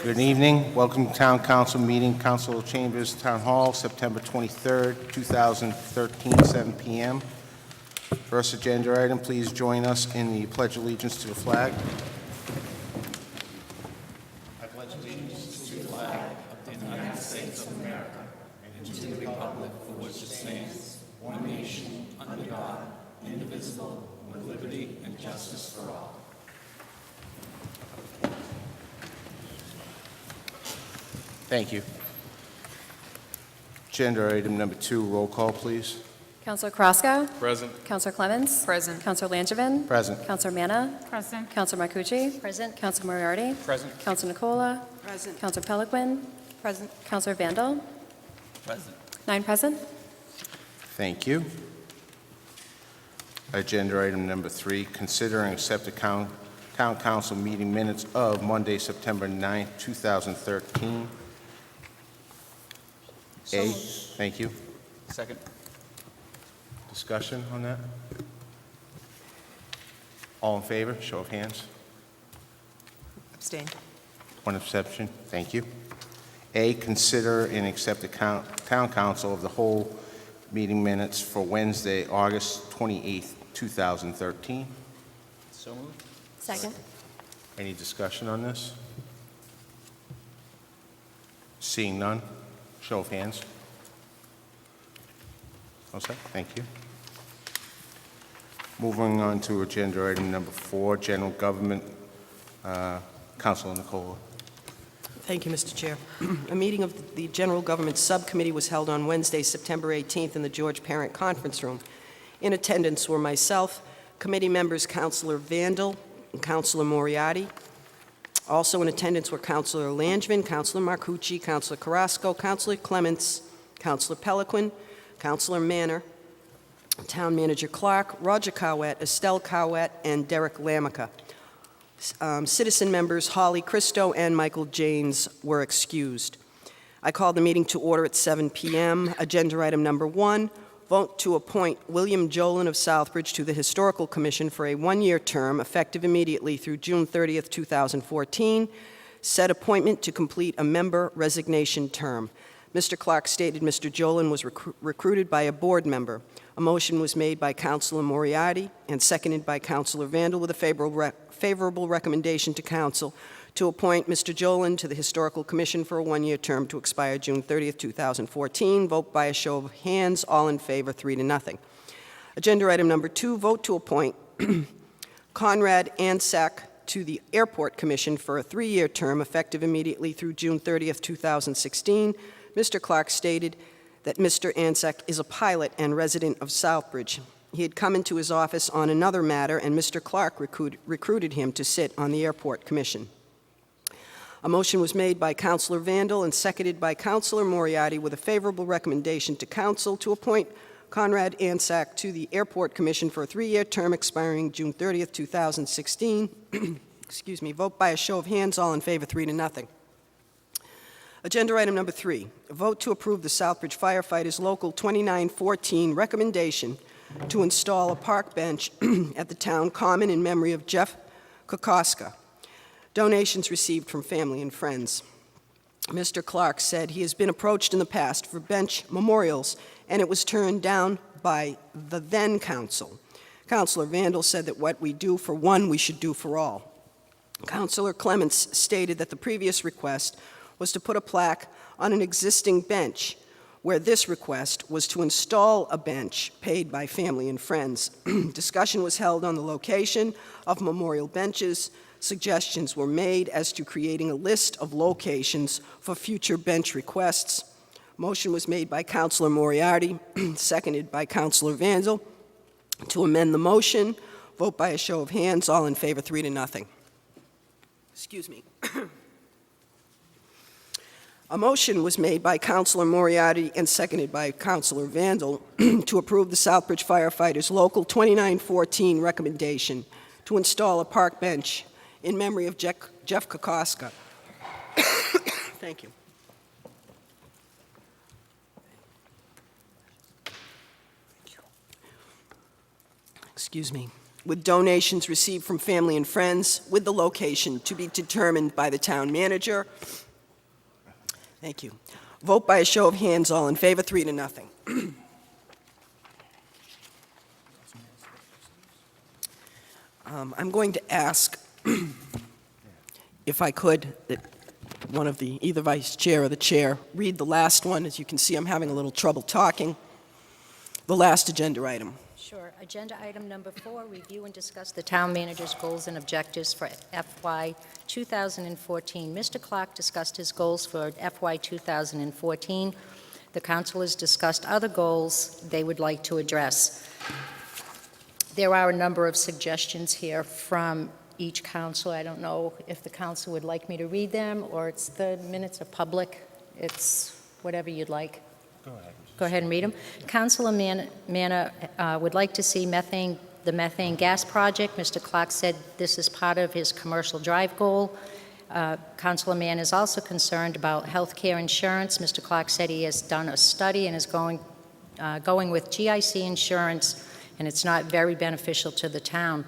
Good evening. Welcome to Town Council meeting, Council Chambers, Town Hall, September 23rd, 2013, 7 p.m. First agenda item, please join us in the Pledge of Allegiance to the flag. I pledge allegiance to the flag of the United States of America and to the republic for which it stands, one nation, under God, indivisible, with liberty and justice for all. Thank you. Agenda item number 2, roll call, please. Councilor Carrasco? Present. Councilor Clemens? Present. Councilor Langevin? Present. Councilor Manna? Present. Councilor Marcucci? Present. Councilor Moriarty? Present. Councilor Nicola? Present. Councilor Peliquin? Present. Councilor Vandal? Present. 9 present. Thank you. Agenda item number 3, consider and accept the Town Council meeting minutes of Monday, September 9th, 2013. A, thank you. Second. Discussion on that? All in favor, show of hands. Abstain. One abstention, thank you. A, consider and accept the Town Council of the whole meeting minutes for Wednesday, August 28th, 2013. So moved. Second. Any discussion on this? Seeing none, show of hands. All set, thank you. Moving on to agenda item number 4, general government. Councilor Nicola. Thank you, Mr. Chair. A meeting of the General Government Subcommittee was held on Wednesday, September 18th in the George Parent Conference Room. In attendance were myself, committee members Councilor Vandal and Councilor Moriarty. Also in attendance were Councilor Langevin, Councilor Marcucci, Councilor Carrasco, Councilor Clements, Councilor Peliquin, Councilor Manner, Town Manager Clark, Roger Cowett, Estelle Cowett, and Derek Lamica. Citizen members Holly Christo and Michael Janes were excused. I called the meeting to order at 7 p.m. Agenda item number 1, vote to appoint William Jolin of Southbridge to the Historical Commission for a one-year term effective immediately through June 30th, 2014. Said appointment to complete a member resignation term. Mr. Clark stated Mr. Jolin was recruited by a board member. A motion was made by Councilor Moriarty and seconded by Councilor Vandal with a favorable recommendation to Council to appoint Mr. Jolin to the Historical Commission for a one-year term to expire June 30th, 2014. Vote by a show of hands. All in favor, 3-0. Agenda item number 2, vote to appoint Conrad Ansack to the Airport Commission for a 3-year term effective immediately through June 30th, 2016. Mr. Clark stated that Mr. Ansack is a pilot and resident of Southbridge. He had come into his office on another matter, and Mr. Clark recruited him to sit on the Airport Commission. A motion was made by Councilor Vandal and seconded by Councilor Moriarty with a favorable recommendation to Council to appoint Conrad Ansack to the Airport Commission for a 3-year term expiring June 30th, 2016. Excuse me. Vote by a show of hands. All in favor, 3-0. Agenda item number 3, a vote to approve the Southbridge Firefighters Local 2914 recommendation to install a park bench at the town common in memory of Jeff Kokoska. Donations received from family and friends. Mr. Clark said he has been approached in the past for bench memorials, and it was turned down by the then council. Councilor Vandal said that what we do for one, we should do for all. Councilor Clements stated that the previous request was to put a plaque on an existing bench, where this request was to install a bench paid by family and friends. Discussion was held on the location of memorial benches. Suggestions were made as to creating a list of locations for future bench requests. Motion was made by Councilor Moriarty, seconded by Councilor Vandal. To amend the motion, vote by a show of hands. All in favor, 3-0. Excuse me. A motion was made by Councilor Moriarty and seconded by Councilor Vandal to approve the Southbridge Firefighters Local 2914 recommendation to install a park bench in memory of Jeff Kokoska. Thank you. with donations received from family and friends, with the location to be determined by the town manager. Thank you. Vote by a show of hands, all in favor, 3-0. I'm going to ask, if I could, that one of the, either vice chair or the chair, read the last one. As you can see, I'm having a little trouble talking. The last agenda item. Sure. Agenda item number 4, review and discuss the town manager's goals and objectives for FY 2014. Mr. Clark discussed his goals for FY 2014. The council has discussed other goals they would like to address. There are a number of suggestions here from each council. I don't know if the council would like me to read them, or it's the minutes are public. It's whatever you'd like. Go ahead and read them. Councilor Manna would like to see the methane gas project. Mr. Clark said this is part of his commercial drive goal. Councilor Mann is also concerned about health care insurance. Mr. Clark said he has done a study and is going with GIC insurance, and it's not very beneficial to the town.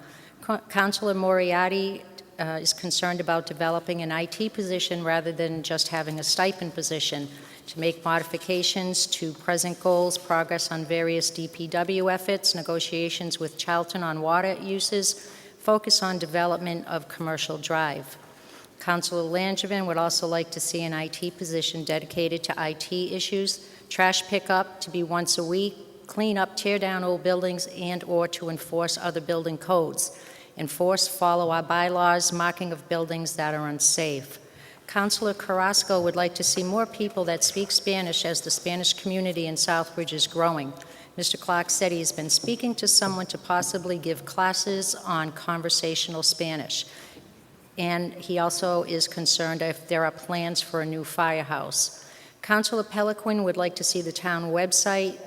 Councilor Moriarty is concerned about developing an IT position rather than just having a stipend position, to make modifications to present goals, progress on various DPW efforts, negotiations with Charlton on water uses, focus on development of commercial drive. Councilor Langevin would also like to see an IT position dedicated to IT issues, trash pickup to be once a week, clean up, tear down old buildings, and/or to enforce other building codes. Enforce, follow our bylaws, marking of buildings that are unsafe. Councilor Carrasco would like to see more people that speak Spanish, as the Spanish community in Southbridge is growing. Mr. Clark said he's been speaking to someone to possibly give classes on conversational Spanish. And he also is concerned if there are plans for a new firehouse. Councilor Peliquin would like to see the town website.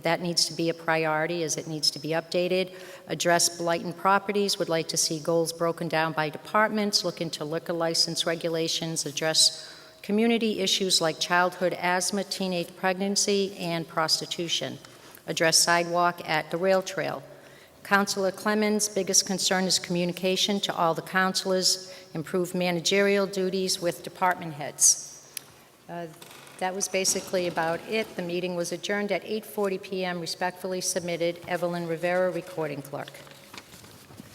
That needs to be a priority, as it needs to be updated. Address blighted properties, would like to see goals broken down by departments, look into liquor license regulations, address community issues like childhood asthma, teenage pregnancy, and prostitution. Address sidewalk at the rail trail. Councilor Clemens' biggest concern is communication to all the councilors, improve managerial duties with department heads. That was basically about it. The meeting was adjourned at 8:40 p.m. Respectfully submitted, Evelyn Rivera, recording clerk.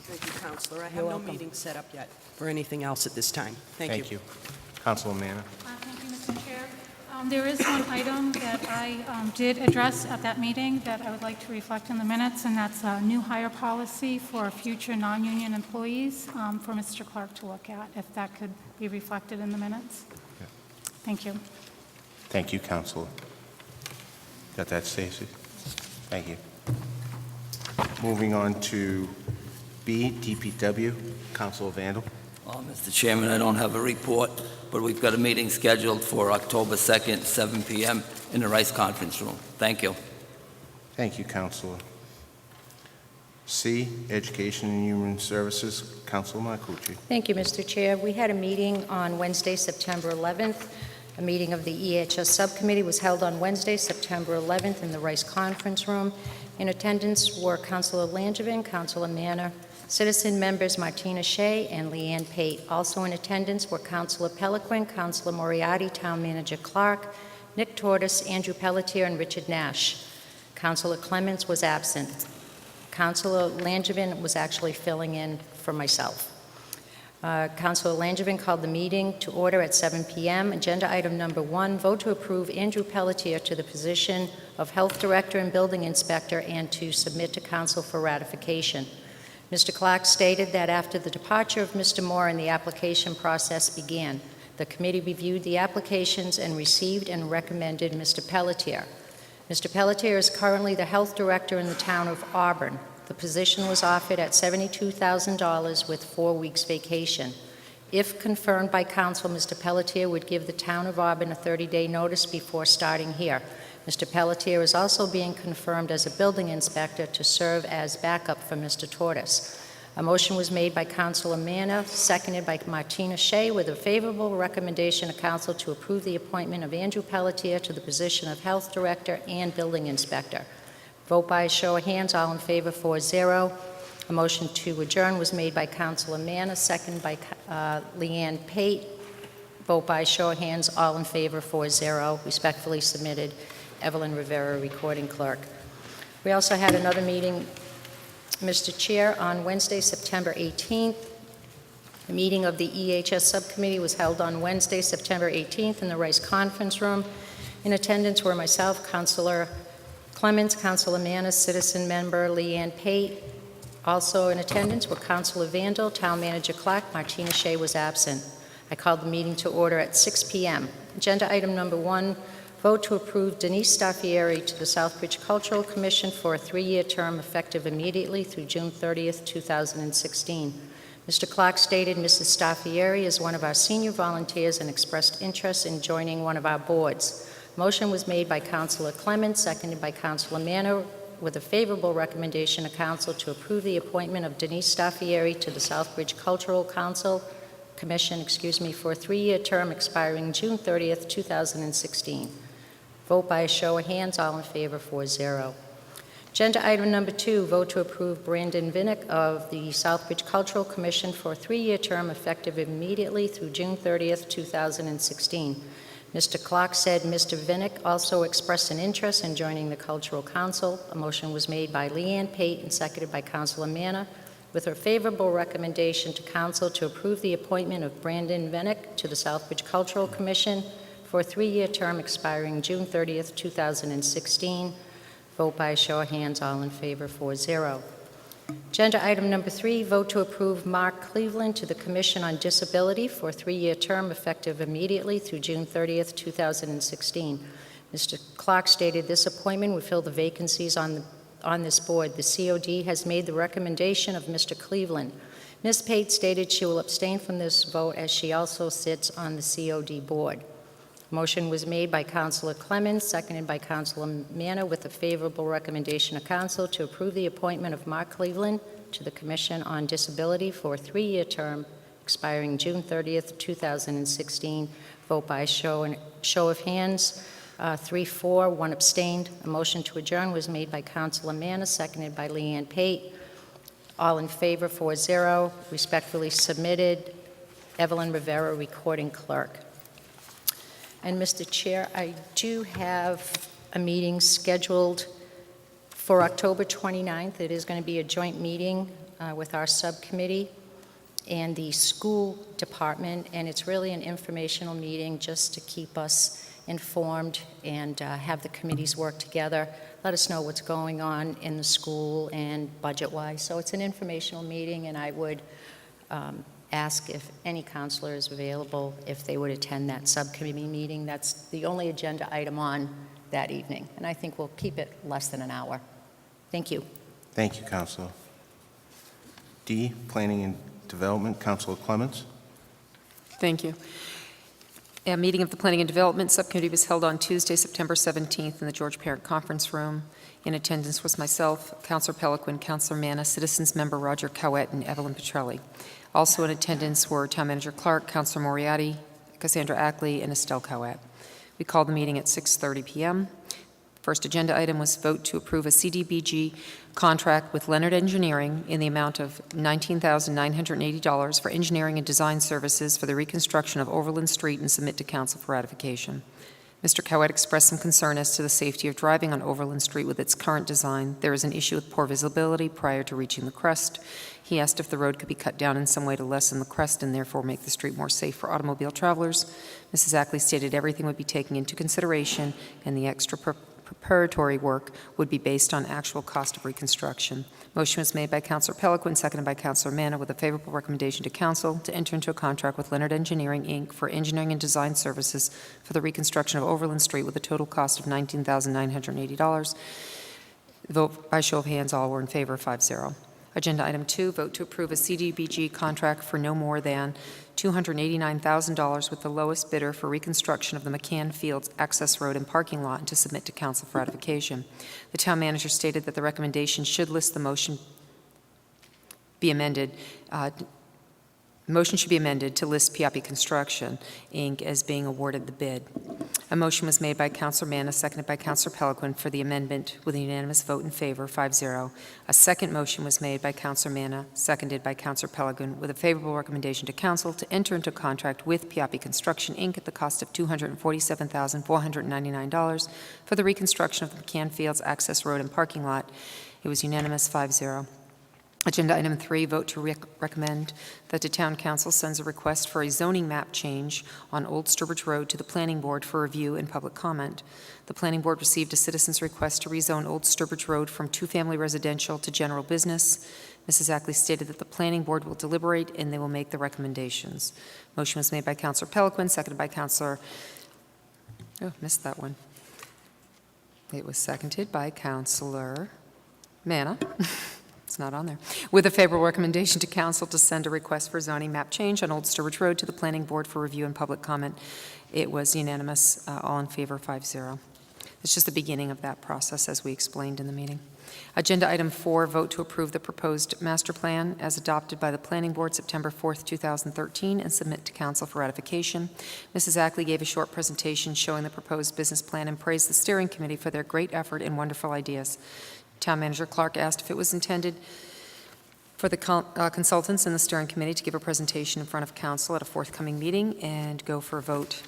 Thank you, Councilor. I have no meeting set up yet for anything else at this time. Thank you. Councilor Manna. Thank you, Mr. Chair. There is one item that I did address at that meeting that I would like to reflect in the minutes, and that's a new hire policy for future non-union employees for Mr. Clark to look at, if that could be reflected in the minutes. Yeah. Thank you. Thank you, Councilor. Got that, Stacy? Thank you. Moving on to B, DPW, Councilor Vandal. Mr. Chairman, I don't have a report, but we've got a meeting scheduled for October 2nd, 7 p.m. in the Rice Conference Room. Thank you. Thank you, Councilor. C, Education and Human Services, Councilor Marcucci. Thank you, Mr. Chair. We had a meeting on Wednesday, September 11th. A meeting of the EHS Subcommittee was held on Wednesday, September 11th in the Rice Conference Room. In attendance were Councilor Langevin, Councilor Manna, citizen members Martina Shea and Leanne Pate. Also in attendance were Councilor Peliquin, Councilor Moriarty, Town Manager Clark, Nick Tortis, Andrew Pelletier, and Richard Nash. Councilor Clements was absent. Councilor Langevin was actually filling in for myself. Councilor Langevin called the meeting to order at 7 p.m. Agenda item number 1, vote to approve Andrew Pelletier to the position of Health Director and Building Inspector and to submit to Council for ratification. Mr. Clark stated that after the departure of Mr. Moore and the application process began, the committee reviewed the applications and received and recommended Mr. Pelletier. Mr. Pelletier is currently the Health Director in the town of Auburn. The position was offered at $72,000 with 4 weeks vacation. If confirmed by council, Mr. Pelletier would give the town of Auburn a 30-day notice before starting here. Mr. Pelletier is also being confirmed as a building inspector to serve as backup for Mr. Tortis. A motion was made by Councilor Manna, seconded by Martina Shea, with a favorable recommendation of council to approve the appointment of Andrew Pelletier to the position of Health Director and Building Inspector. Vote by a show of hands, all in favor, 4-0. A motion to adjourn was made by Councilor Manna, second by Leanne Pate. Vote by a show of hands, all in favor, 4-0. Respectfully submitted, Evelyn Rivera, Recording Clerk. We also had another meeting, Mr. Chair, on Wednesday, September 18th. The meeting of the EHS Subcommittee was held on Wednesday, September 18th in the Rice Conference Room. In attendance were myself, Councilor Clements, Councilor Manna, citizen member Leanne Pate. Also in attendance were Councilor Vandal, Town Manager Clark. Martina Shea was absent. I called the meeting to order at 6 p.m. Agenda item number 1, vote to approve Denise Staffieri to the Southbridge Cultural Commission for a 3-year term effective immediately through June 30th, 2016. Mr. Clark stated Mrs. Staffieri is one of our senior volunteers and expressed interest in joining one of our boards. Motion was made by Councilor Clements, seconded by Councilor Manna, with a favorable recommendation of council to approve the appointment of Denise Staffieri to the Southbridge Cultural Commission, for a 3-year term expiring June 30th, 2016. Vote by a show of hands, all in favor, 4-0. Agenda item number 2, vote to approve Brandon Vinnick of the Southbridge Cultural Commission for a 3-year term effective immediately through June 30th, 2016. Mr. Clark said Mr. Vinnick also expressed an interest in joining the Cultural Council. A motion was made by Leanne Pate and seconded by Councilor Manna, with a favorable recommendation to council to approve the appointment of Brandon Vinnick to the Southbridge Cultural Commission for a 3-year term expiring June 30th, 2016. Vote by a show of hands, all in favor, 4-0. Agenda item number 3, vote to approve Mark Cleveland to the Commission on Disability for a 3-year term effective immediately through June 30th, 2016. Mr. Clark stated this appointment would fill the vacancies on this board. The COD has made the recommendation of Mr. Cleveland. Ms. Pate stated she will abstain from this vote as she also sits on the COD board. Motion was made by Councilor Clemens, seconded by Councilor Manna, with a favorable recommendation of council to approve the appointment of Mark Cleveland to the Commission on Disability for a 3-year term expiring June 30th, 2016. Vote by show of hands, 3-4, 1 abstained. A motion to adjourn was made by Councilor Manna, seconded by Leanne Pate. All in favor, 4-0. Respectfully submitted, Evelyn Rivera, Recording Clerk. And Mr. Chair, I do have a meeting scheduled for October 29th. It is going to be a joint meeting with our subcommittee and the school department, and it's really an informational meeting just to keep us informed and have the committees work together, let us know what's going on in the school and budget-wise. So it's an informational meeting, and I would ask if any counselor is available if they would attend that subcommittee meeting. That's the only agenda item on that evening, and I think we'll keep it less than an hour. Thank you. Thank you, Councilor. D, Planning and Development, Councilor Clements. Thank you. A meeting of the Planning and Development Subcommittee was held on Tuesday, September 17th in the George Parent Conference Room. In attendance was myself, Councilor Peliquin, Councilor Manna, Citizens Member Roger Cowett, and Evelyn Petrelli. Also in attendance were Town Manager Clark, Councilor Moriarty, Cassandra Ackley, and Estelle Cowett. We called the meeting at 6:30 p.m. First agenda item was vote to approve a CDBG contract with Leonard Engineering in the amount of $19,980 for engineering and design services for the reconstruction of Overland Street and submit to council for ratification. Mr. Cowett expressed some concern as to the safety of driving on Overland Street with its current design. There is an issue with poor visibility prior to reaching the crest. He asked if the road could be cut down in some way to lessen the crest and therefore make the street more safe for automobile travelers. Mrs. Ackley stated everything would be taken into consideration and the extra preparatory work would be based on actual cost of reconstruction. Motion was made by Councilor Peliquin, seconded by Councilor Manna, with a favorable recommendation to council to enter into a contract with Leonard Engineering, Inc. for engineering and design services for the reconstruction of Overland Street with a total cost of $19,980. Vote by show of hands, all were in favor, 5-0. Agenda item 2, vote to approve a CDBG contract for no more than $289,000 with the lowest bidder for reconstruction of the McCann Fields access road and parking lot and to submit to council for ratification. The town manager stated that the recommendation should list the motion be amended. Motion should be amended to list Piapi Construction, Inc. as being awarded the bid. A motion was made by Counselor Manna, seconded by Counselor Peliquin for the amendment with a unanimous vote in favor, 5-0. A second motion was made by Counselor Manna, seconded by Counselor Peliquin, with a favorable recommendation to Council to enter into contract with Piapi Construction, Inc. at the cost of $247,499 for the reconstruction of the McCann Fields Access Road and Parking Lot. It was unanimous, 5-0. Agenda item 3, vote to recommend that the Town Council sends a request for a zoning map change on Old Sturbridge Road to the Planning Board for review and public comment. The Planning Board received a citizen's request to rezone Old Sturbridge Road from two-family residential to general business. Mrs. Ackley stated that the Planning Board will deliberate and they will make the recommendations. Motion was made by Councilor Peliquin, seconded by Councilor... Oh, missed that one. It was seconded by Councilor Manna. It's not on there. With a favorable recommendation to Council to send a request for zoning map change on Old Sturbridge Road to the Planning Board for review and public comment. It was unanimous, all in favor, 5-0. It's just the beginning of that process, as we explained in the meeting. Agenda item 4, vote to approve the proposed master plan as adopted by the Planning Board September 4th, 2013, and submit to Council for ratification. Mrs. Ackley gave a short presentation showing the proposed business plan and praised the steering committee for their great effort and wonderful ideas. Town Manager Clark asked if it was intended for the consultants and the steering committee to give a presentation in front of Council at a forthcoming meeting and go for a vote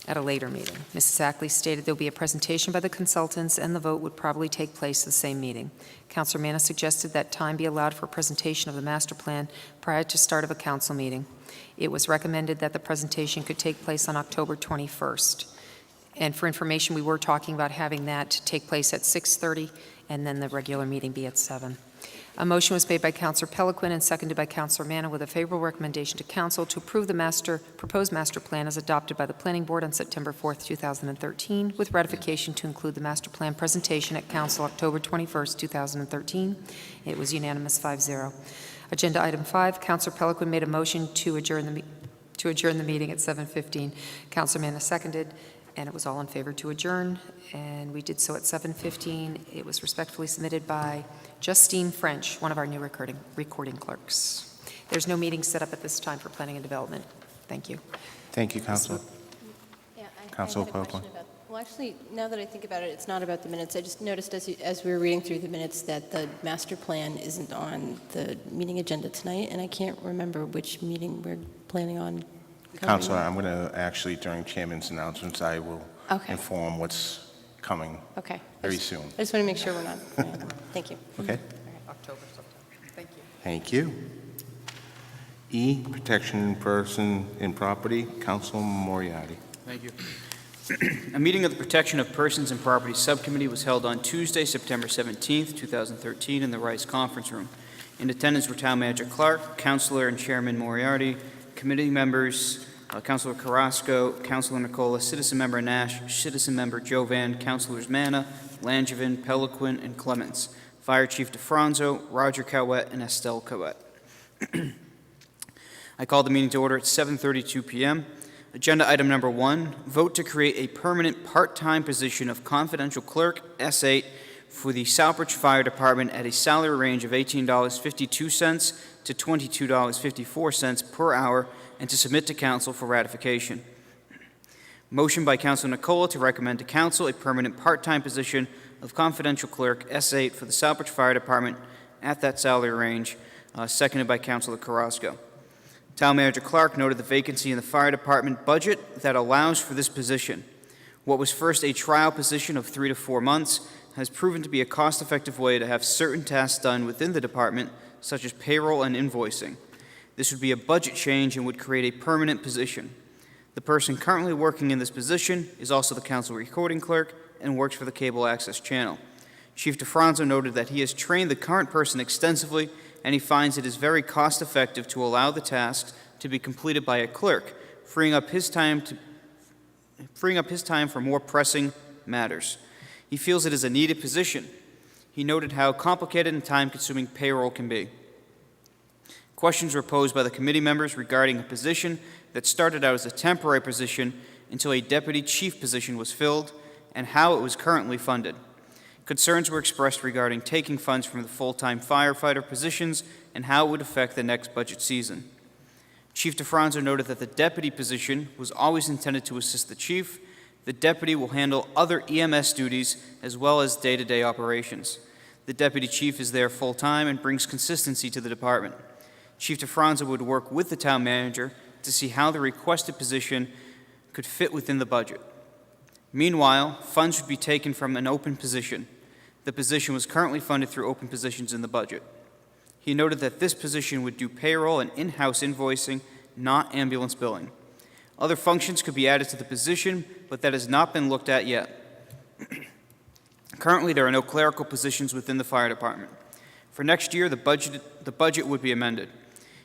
at a later meeting. Mrs. Ackley stated there will be a presentation by the consultants and the vote would probably take place at the same meeting. Councilor Manna suggested that time be allowed for a presentation of the master plan prior to start of a council meeting. It was recommended that the presentation could take place on October 21st. And for information, we were talking about having that take place at 6:30 and then the regular meeting be at 7. A motion was made by Councilor Peliquin and seconded by Councilor Manna with a favorable recommendation to Council to approve the proposed master plan as adopted by the Planning Board on September 4th, 2013, with ratification to include the master plan presentation at Council October 21st, 2013. It was unanimous, 5-0. Agenda item 5, Councilor Peliquin made a motion to adjourn the meeting at 7:15. Councilor Manna seconded, and it was all in favor to adjourn, and we did so at 7:15. It was respectfully submitted by Justine French, one of our new recording clerks. There's no meeting set up at this time for planning and development. Thank you. Thank you, Councilor. Yeah, Councilor I had a question Peliquin. about, well, actually, now that I think about it, it's not about the minutes. I just noticed as we were reading through the minutes that the master plan isn't on the meeting agenda tonight, and I can't remember which meeting we're planning on covering. Councilor, I'm going to actually, during Chairman's announcements, I will Okay. inform what's coming Okay. very soon. I just want to make sure we're not. Thank you. Okay? October, thank you. Thank you. E, protection in person in property, Councilor Moriarty. Thank you. A meeting of the Protection of Persons and Property Subcommittee was held on Tuesday, September 17th, 2013, in the Rice Conference Room. In attendance were Town Manager Clark, Councilor and Chairman Moriarty, committee members, Councilor Carrasco, Councilor Nicola, Citizen Member Nash, Citizen Member Jovan, Councilors Manna, Langevin, Peliquin, and Clements, Fire Chief DeFranzo, Roger Cowett, and Estelle Cowett. I called the meeting to order at 7:32 p.m. Agenda item number 1, vote to create a permanent part-time position of confidential clerk, S8, for the Southbridge Fire Department at a salary range of $18.52 to $22.54 per hour, and to submit to Council for ratification. Motion by Councilor Nicola to recommend to Council a permanent part-time position of confidential clerk, S8, for the Southbridge Fire Department at that salary range, seconded by Councilor Carrasco. Town Manager Clark noted the vacancy in the fire department budget that allows for this position. What was first a trial position of 3 to 4 months has proven to be a cost-effective way to have certain tasks done within the department, such as payroll and invoicing. This would be a budget change and would create a permanent position. The person currently working in this position is also the council recording clerk and works for the cable access channel. Chief DeFranzo noted that he has trained the current person extensively, and he finds it is very cost-effective to allow the tasks to be completed by a clerk, freeing up his time for more pressing matters. He feels it is a needed position. He noted how complicated and time-consuming payroll can be. Questions were posed by the committee members regarding a position that started out as a temporary position until a deputy chief position was filled, and how it was currently funded. Concerns were expressed regarding taking funds from the full-time firefighter positions and how it would affect the next budget season. Chief DeFranzo noted that the deputy position was always intended to assist the chief. The deputy will handle other EMS duties as well as day-to-day operations. The deputy chief is there full-time and brings consistency to the department. Chief DeFranza would work with the town manager to see how the requested position could fit within the budget. Meanwhile, funds would be taken from an open position. The position was currently funded through open positions in the budget. He noted that this position would do payroll and in-house invoicing, not ambulance billing. Other functions could be added to the position, but that has not been looked at yet. Currently, there are no clerical positions within the fire department. For next year, the budget would be amended.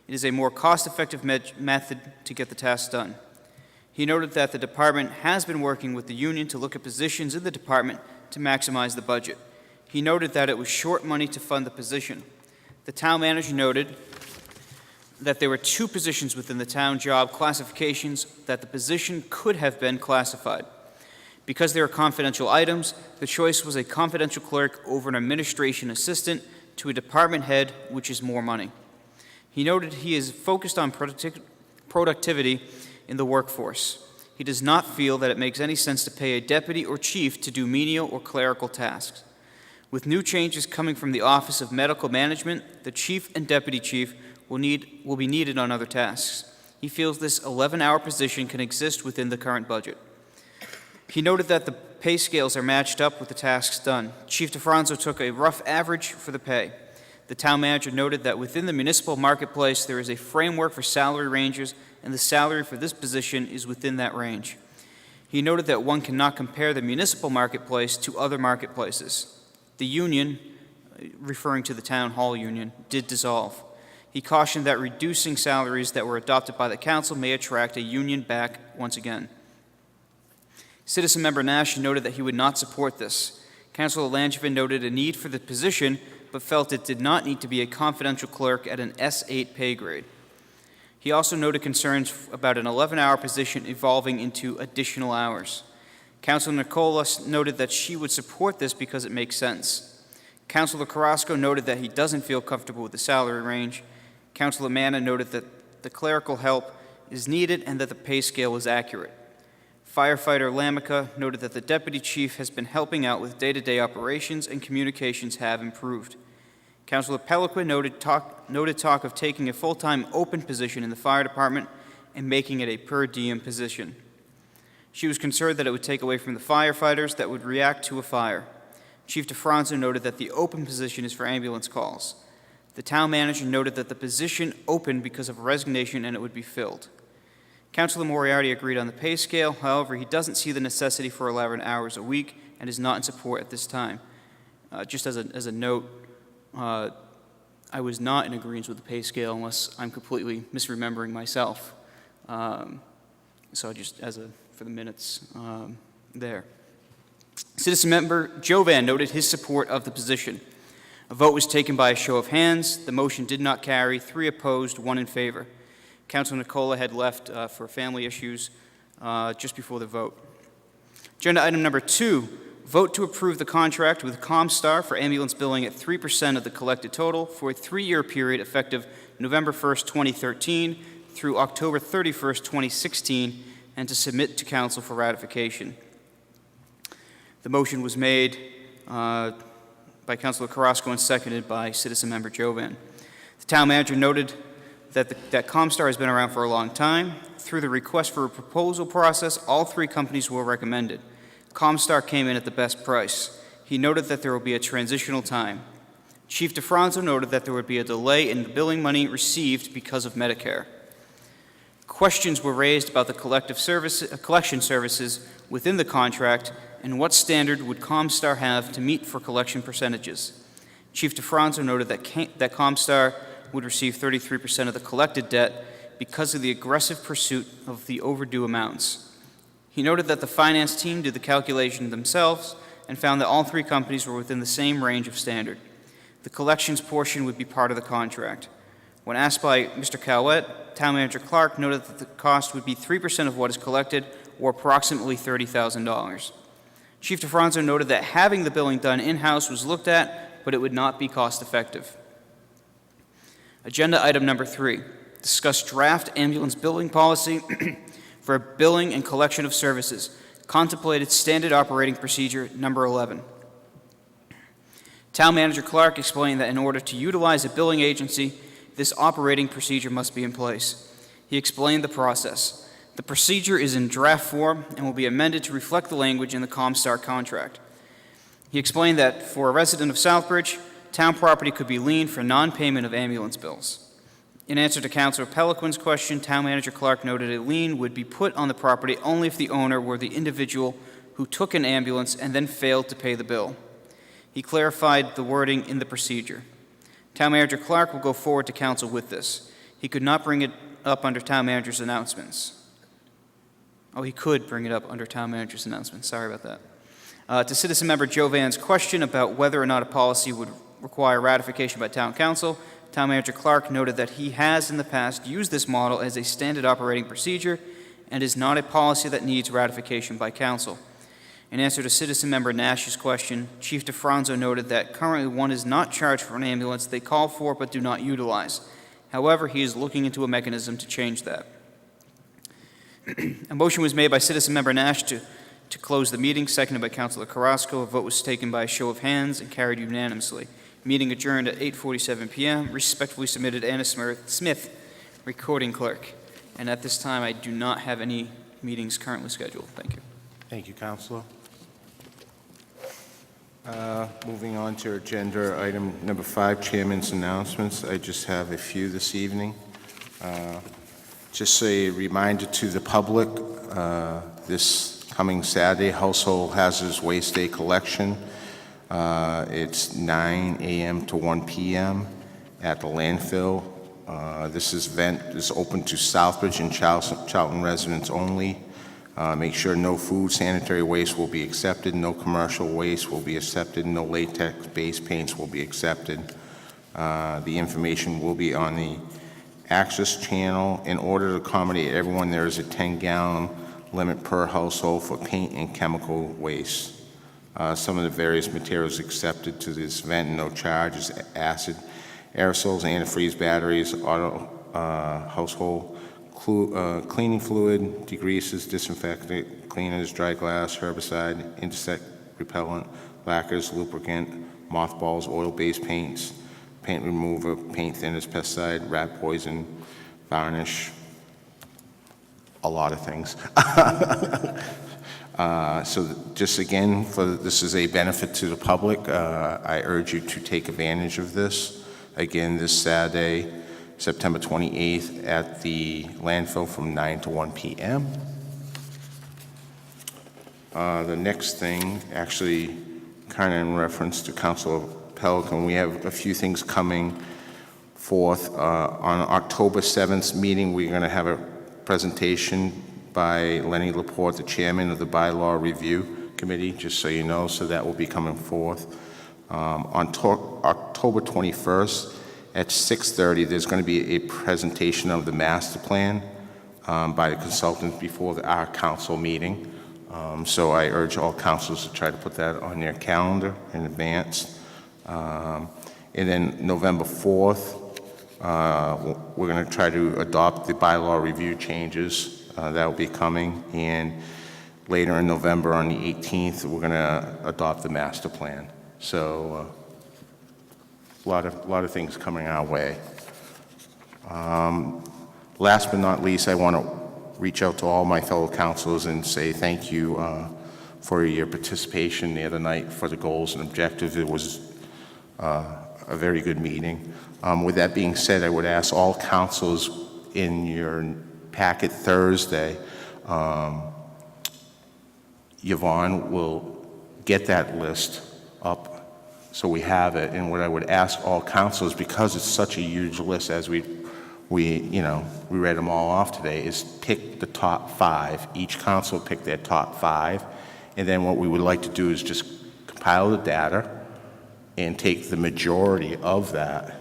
It is a more cost-effective method to get the task done. He noted that the department has been working with the union to look at positions in the department to maximize the budget. He noted that it was short money to fund the position. The town manager noted that there were 2 positions within the town job classifications that the position could have been classified. Because they are confidential items, the choice was a confidential clerk over an administration assistant to a department head, which is more money. He noted he is focused on productivity in the workforce. He does not feel that it makes any sense to pay a deputy or chief to do menial or clerical tasks. With new changes coming from the Office of Medical Management, the chief and deputy chief will be needed on other tasks. He feels this 11-hour position can exist within the current budget. He noted that the pay scales are matched up with the tasks done. Chief DeFranzo took a rough average for the pay. The town manager noted that within the municipal marketplace, there is a framework for salary ranges, and the salary for this position is within that range. He noted that one cannot compare the municipal marketplace to other marketplaces. The union, referring to the town hall union, did dissolve. He cautioned that reducing salaries that were adopted by the council may attract a union back once again. Citizen Member Nash noted that he would not support this. Councilor Langevin noted a need for the position, but felt it did not need to be a confidential clerk at an S8 pay grade. He also noted concerns about an 11-hour position evolving into additional hours. Councilor Nicola noted that she would support this because it makes sense. Councilor Carrasco noted that he doesn't feel comfortable with the salary range. Councilor Manna noted that the clerical help is needed and that the pay scale was accurate. Firefighter Lamica noted that the deputy chief has been helping out with day-to-day operations and communications have improved. Councilor Peliquin noted talk of taking a full-time open position in the fire department and making it a per diem position. She was concerned that it would take away from the firefighters that would react to a fire. Chief DeFranzo noted that the open position is for ambulance calls. The town manager noted that the position opened because of resignation and it would be filled. Councilor Moriarty agreed on the pay scale. However, he doesn't see the necessity for 11 hours a week and is not in support at this time. Just as a note, I was not in agreement with the pay scale unless I'm completely misremembering myself. So just for the minutes there. Citizen Member Jovan noted his support of the position. A vote was taken by a show of hands. The motion did not carry. 3 opposed, 1 in favor. Councilor Nicola had left for family issues just before the vote. Agenda item number 2, vote to approve the contract with ComStar for ambulance billing at 3% of the collected total for a 3-year period effective November 1st, 2013 through October 31st, 2016, and to submit to council for ratification. The motion was made by Councilor Carrasco and seconded by Citizen Member Jovan. The town manager noted that ComStar has been around for a long time. Through the request for a proposal process, all 3 companies were recommended. ComStar came in at the best price. He noted that there will be a transitional time. Chief DeFranzo noted that there would be a delay in the billing money received because of Medicare. Questions were raised about the collection services within the contract and what standard would ComStar have to meet for collection percentages. Chief DeFranzo noted that ComStar would receive 33% of the collected debt because of the aggressive pursuit of the overdue amounts. He noted that the finance team did the calculation themselves and found that all 3 companies were within the same range of standard. The collections portion would be part of the contract. When asked by Mr. Cowett, Town Manager Clark noted that the cost would be 3% of what is collected, or approximately $30,000. Chief DeFranzo noted that having the billing done in-house was looked at, but it would not be cost-effective. Agenda item number 3, discuss draft ambulance billing policy for billing and collection of services. contemplated standard operating procedure number 11. Town Manager Clark explained that in order to utilize a billing agency, this operating procedure must be in place. He explained the process. The procedure is in draft form and will be amended to reflect the language in the Comstar contract. He explained that for a resident of Southbridge, town property could be liened for non-payment of ambulance bills. In answer to Councilor Peliquin's question, Town Manager Clark noted a lien would be put on the property only if the owner were the individual who took an ambulance and then failed to pay the bill. He clarified the wording in the procedure. Town Manager Clark will go forward to council with this. He could not bring it up under Town Manager's announcements. Oh, he could bring it up under Town Manager's announcements. Sorry about that. To Citizen Member Jovan's question about whether or not a policy would require ratification by Town Council, Town Manager Clark noted that he has in the past used this model as a standard operating procedure and is not a policy that needs ratification by Council. In answer to Citizen Member Nash's question, Chief DeFranzo noted that currently one is not charged for an ambulance they call for but do not utilize. However, he is looking into a mechanism to change that. A motion was made by Citizen Member Nash to close the meeting, seconded by Councilor Carrasco. A vote was taken by a show of hands and carried unanimously. Meeting adjourned at 8:47 p.m. Respectfully submitted, Anna Smith, Recording Clerk. And at this time, I do not have any meetings currently scheduled. Thank you. Thank you, Counselor. Moving on to agenda item number 5, Chairman's announcements. I just have a few this evening. Just a reminder to the public, this coming Saturday, Household Hazardous Waste Day Collection. It's 9 a.m. to 1 p.m. at the landfill. This event is open to Southbridge and Charlton residents only. Make sure no food, sanitary waste will be accepted, no commercial waste will be accepted, no latex-based paints will be accepted. The information will be on the Access channel. In order to accommodate everyone, there is a 10-gallon limit per household for paint and chemical waste. Some of the various materials accepted to this event, no charge, is acid, aerosols, antifreeze batteries, auto household cleaning fluid, degreasers, disinfectant, cleaners, dry glass, herbicide, insect repellent, lacquers, lubricant, mothballs, oil-based paints, paint remover, paint thinners, pesticide, rat poison, varnish, a lot of things. So just again, this is a benefit to the public. I urge you to take advantage of this. Again, this Saturday, September 28th at the landfill from 9 to 1 p.m. The next thing, actually kind of in reference to Councilor Pelican, we have a few things coming forth. On October 7th meeting, we're going to have a presentation by Lenny Laporte, the chairman of the Bylaw Review Committee, just so you know, so that will be coming forth. On October 21st at 6:30, there's going to be a presentation of the master plan by the consultants before our council meeting. So I urge all councils to try to put that on their calendar in advance. And then November 4th, we're going to try to adopt the bylaw review changes. That will be coming. And later in November, on the 18th, we're going to adopt the master plan. So a lot of things coming our way. Last but not least, I want to reach out to all my fellow councilors and say thank you for your participation the other night for the goals and objectives. It was a very good meeting. With that being said, I would ask all councilors in your packet Thursday, Yvonne will get that list up so we have it. And what I would ask all councilors, because it's such a huge list, as we read them all off today, is pick the top 5. Each council will pick their top 5. And then what we would like to do is just compile the data and take the majority of that.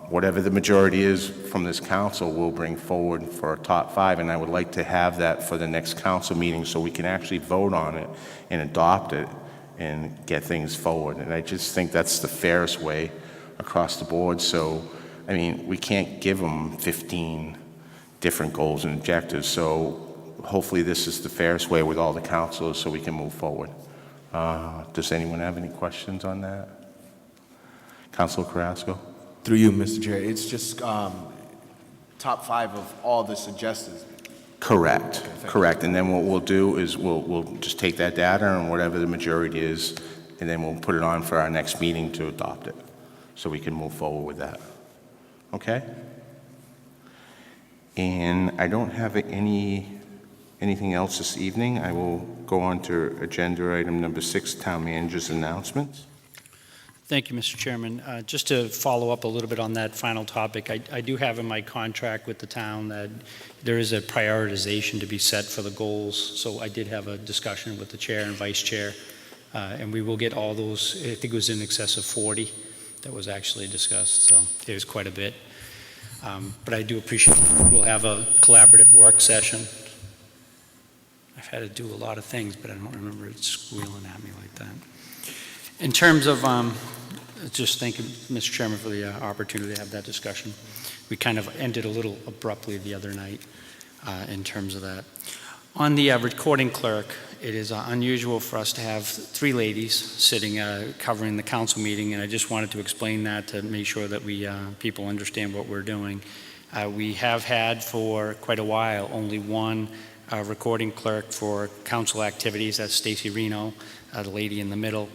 Whatever the majority is from this council, we'll bring forward for a top 5. And I would like to have that for the next council meeting so we can actually vote on it and adopt it and get things forward. And I just think that's the fairest way across the board. So, I mean, we can't give them 15 different goals and objectives. So hopefully this is the fairest way with all the councilors so we can move forward. Does anyone have any questions on that? Councilor Carrasco? Through you, Mr. Chair. It's just top 5 of all the suggested. Correct, Okay, correct. And then what we'll do is we'll just take that data and whatever the majority is, and then we'll put it on for our next meeting to adopt it, so we can move forward with that. Okay? And I don't have anything else this evening. I will go on to agenda item number 6, Town Manager's announcements. Thank you, Mr. Chairman. Just to follow up a little bit on that final topic, I do have in my contract with the town that there is a prioritization to be set for the goals. So I did have a discussion with the chair and vice chair, and we will get all those. I think it was in excess of 40 that was actually discussed, so it was quite a bit. But I do appreciate we'll have a collaborative work session. I've had to do a lot of things, but I don't remember it squealing at me like that. In terms of, just thank you, Mr. Chairman, for the opportunity to have that discussion. We kind of ended a little abruptly the other night in terms of that. On the recording clerk, it is unusual for us to have 3 ladies sitting covering the council meeting, and I just wanted to explain that to make sure that people understand what we're doing. We have had for quite a while only one recording clerk for council activities. That's Stacy Reno, the lady in the middle.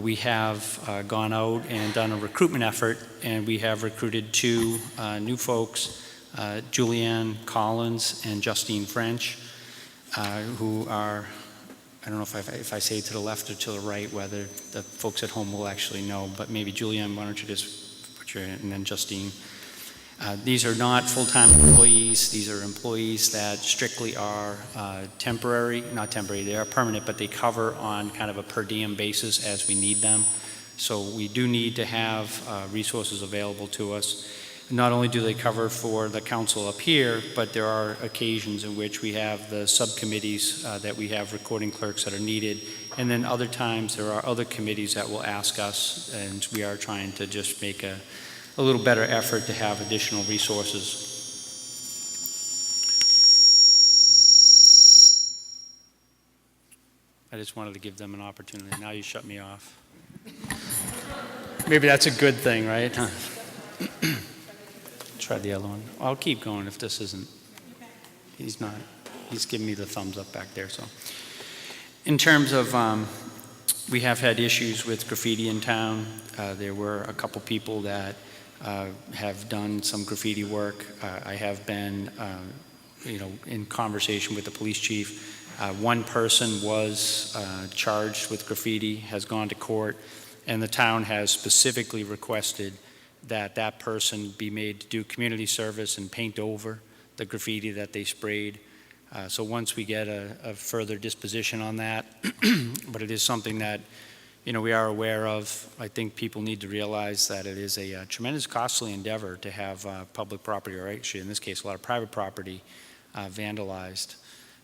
We have gone out and done a recruitment effort, and we have recruited 2 new folks, Julianne Collins and Justine French, who are, I don't know if I say to the left or to the right, whether the folks at home will actually know, but maybe Julianne, why don't you just put your, and then Justine. These are not full-time employees. These are employees that strictly are temporary, not temporary, they are permanent, but they cover on kind of a per diem basis as we need them. So we do need to have resources available to us. Not only do they cover for the council up here, but there are occasions in which we have the subcommittees that we have recording clerks that are needed. And then other times there are other committees that will ask us, and we are trying to just make a little better effort to have additional resources. I just wanted to give them an opportunity. Now you shut me off. Maybe that's a good thing, right? Try the other one. I'll keep going if this isn't. He's not. He's giving me the thumbs up back there. So, in terms of, we have had issues with graffiti in town. There were a couple people that have done some graffiti work. I have been, in conversation with the police chief. One person was charged with graffiti, has gone to court, and the town has specifically requested that that person be made to do community service and paint over the graffiti that they sprayed. So once we get a further disposition on that, but it is something that we are aware of. I think people need to realize that it is a tremendous costly endeavor to have public property, or actually in this case a lot of private property, vandalized.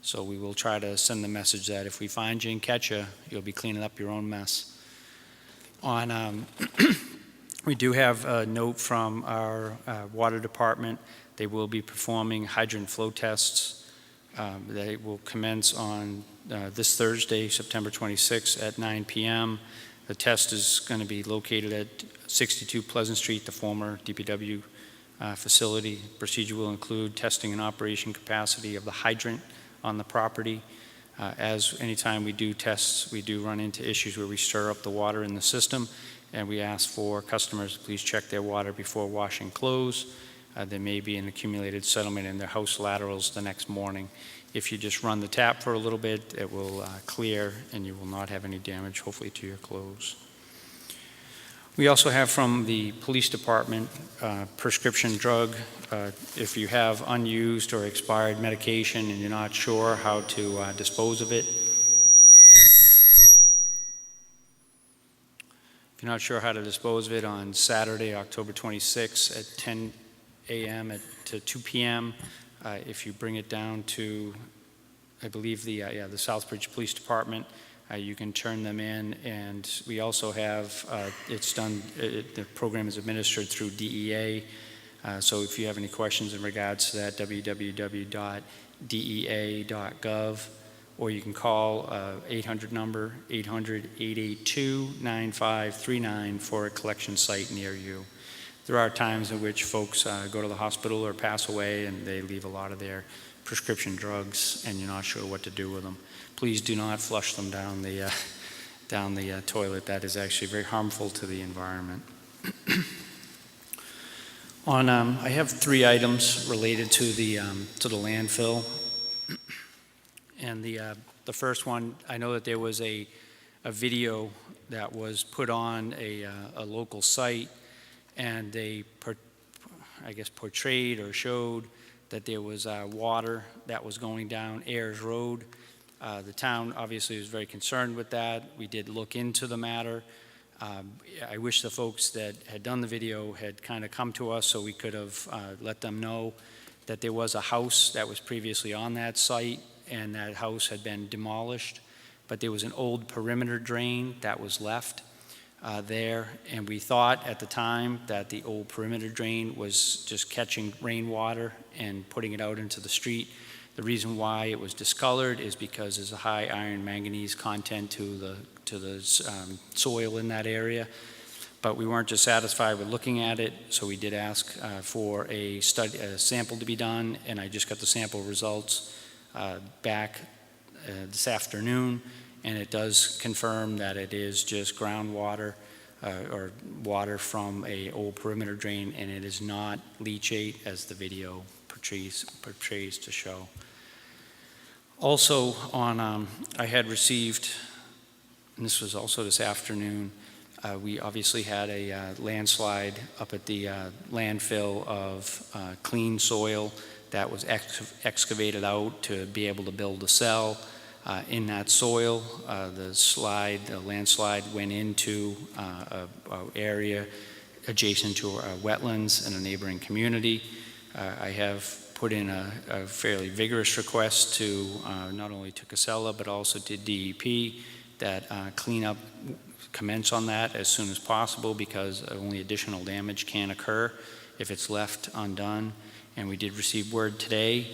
So we will try to send the message that if we find you and catch you, you'll be cleaning up your own mess. On, we do have a note from our water department. They will be performing hydrant flow tests. They will commence on this Thursday, September 26th at 9 p.m. The test is going to be located at 62 Pleasant Street, the former DPW facility. Procedure will include testing and operation capacity of the hydrant on the property. As anytime we do tests, we do run into issues where we stir up the water in the system, and we ask for customers to please check their water before washing clothes. There may be an accumulated sediment in their house laterals the next morning. If you just run the tap for a little bit, it will clear and you will not have any damage, hopefully, to your clothes. We also have from the police department prescription drug. If you have unused or expired medication and you're not sure how to dispose of it, if you're not sure how to dispose of it, on Saturday, October 26th at 10 a.m. to 2 p.m., if you bring it down to, I believe, the Southbridge Police Department, you can turn them in. And we also have, the program is administered through DEA. So if you have any questions in regards to that, www.dea.gov DEA.gov, or you can call 800 number, 800-882-9539 for a collection site near you. There are times in which folks go to the hospital or pass away and they leave a lot of their prescription drugs and you're not sure what to do with them. Please do not flush them down the toilet. That is actually very harmful to the environment. I have 3 items related to the landfill. And the first one, I know that there was a video that was put on a local site, and they, portrayed or showed that there was water that was going down Ayers Road. The town obviously was very concerned with that. We did look into the matter. I wish the folks that had done the video had kind of come to us so we could have let them know that there was a house that was previously on that site, and that house had been demolished, but there was an old perimeter drain that was left there, and we thought at the time that the old perimeter drain was just catching rainwater and putting it out into the street. The reason why it was discolored is because there's a high iron manganese content to the soil in that area. But we weren't just satisfied with looking at it, so we did ask for a sample to be done, and I just got the sample results back this afternoon, and it does confirm that it is just groundwater or water from a old perimeter drain, and it is not leachate as the video portrays to show. Also, I had received, and this was also this afternoon, we obviously had a landslide up at the landfill of clean soil that was excavated out to be able to build a cell. In that soil, the landslide went into an area adjacent to wetlands in a neighboring community. I have put in a fairly vigorous request to not only to Casella but also to DEP that cleanup commence on that as soon as possible, because only additional damage can occur if it's left undone. And we did receive word today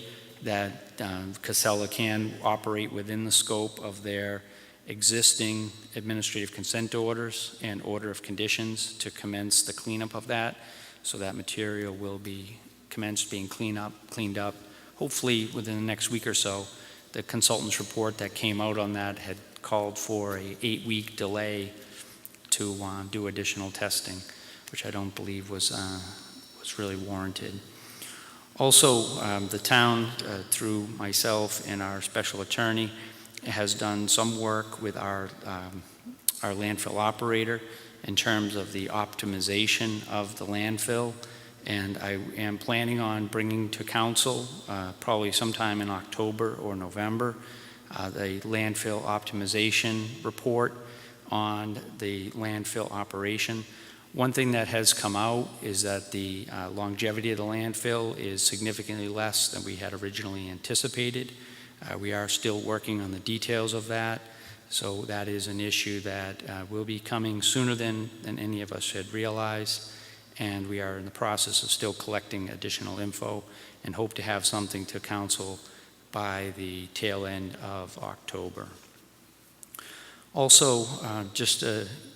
that Casella can operate within the scope of their existing administrative consent orders and order of conditions to commence the cleanup of that. So that material will be commenced being cleaned up, hopefully within the next week or so. The consultant's report that came out on that had called for a 8-week delay to do additional testing, which I don't believe was really warranted. Also, the town, through myself and our special attorney, has done some work with our landfill operator in terms of the optimization of the landfill. And I am planning on bringing to council, probably sometime in October or November, the landfill optimization report on the landfill operation. One thing that has come out is that the longevity of the landfill is significantly less than we had originally anticipated. We are still working on the details of that, so that is an issue that will be coming sooner than any of us had realized, and we are in the process of still collecting additional info and hope to have something to council by the tail end of October. Also, just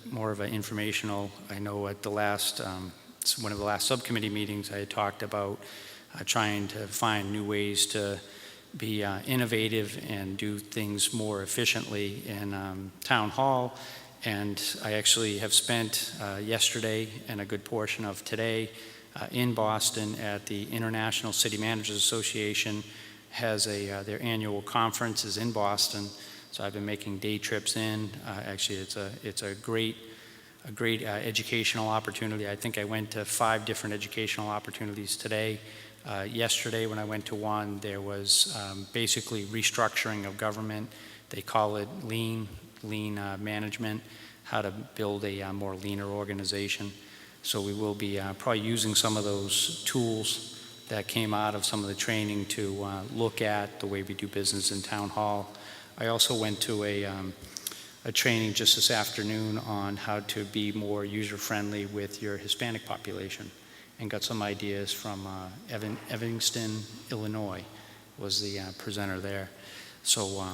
more of an informational, I know at the last, one of the last subcommittee meetings, I had talked about trying to find new ways to be innovative and do things more efficiently in Town Hall. And I actually have spent yesterday and a good portion of today in Boston at the International City Managers Association. Has their annual conference is in Boston. So I've been making day trips in. Actually, it's a great educational opportunity. I think I went to 5 different educational opportunities today. Yesterday, when I went to one, there was basically restructuring of government. They call it lean management, how to build a more leaner organization. So we will be probably using some of those tools that came out of some of the training to look at the way we do business in Town Hall. I also went to a training just this afternoon on how to be more user-friendly with your Hispanic population, and got some ideas from Evanston, Illinois. was the presenter there. So,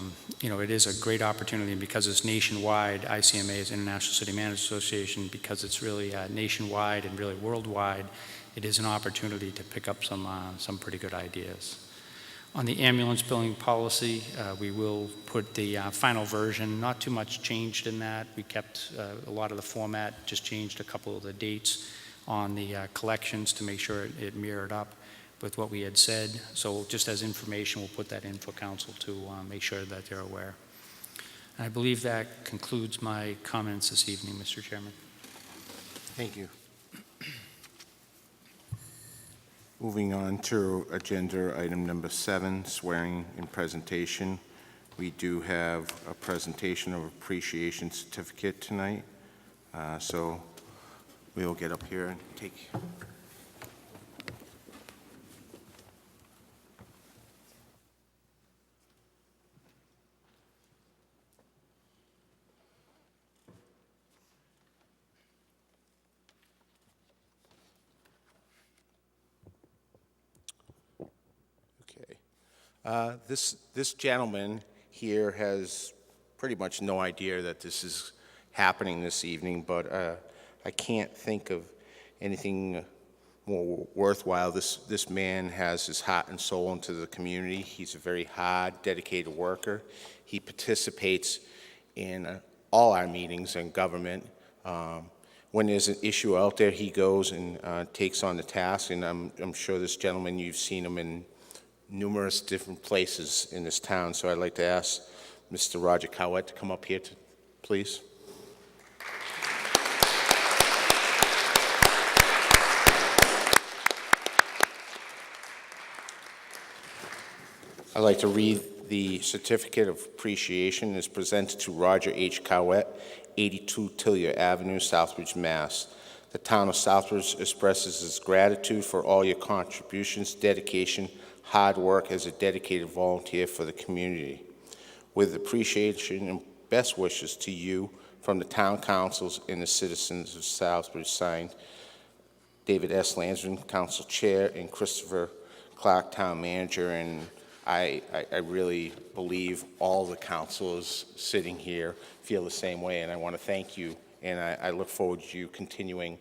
it is a great opportunity, and because it's nationwide, ICMA is International City Managers Association, because it's really nationwide and really worldwide, it is an opportunity to pick up some pretty good ideas. On the ambulance billing policy, we will put the final version, not too much changed in that. We kept a lot of the format, just changed a couple of the dates on the collections to make sure it mirrored up with what we had said. So just as information, we'll put that in for council to make sure that they're aware. And I believe that concludes my comments this evening, Mr. Chairman. Thank you. Moving on to agenda item number 7, swearing in presentation. We do have a presentation of appreciation certificate tonight. So we'll get up here and take. This gentleman here has pretty much no idea that this is happening this evening, but I can't think of anything more worthwhile. This man has his heart and soul into the community. He's a very hard, dedicated worker. He participates in all our meetings in government. When there's an issue out there, he goes and takes on the task, and I'm sure this gentleman, you've seen him in numerous different places in this town. So I'd like to ask Mr. Roger Cowett to come up here, please. I'd like to read the certificate of appreciation. Is presented to Roger H. Cowett, 82 Tillier Avenue, Southbridge, Mass. The town of Southbridge expresses its gratitude for all your contributions, dedication, hard work as a dedicated volunteer for the community. With appreciation and best wishes to you from the town councils and the citizens of Southbridge, signed David S. Lansman, council chair, and Christopher Clark, town manager. And I really believe all the councilors sitting here feel the same way, and I want to thank you, and I look forward to you continuing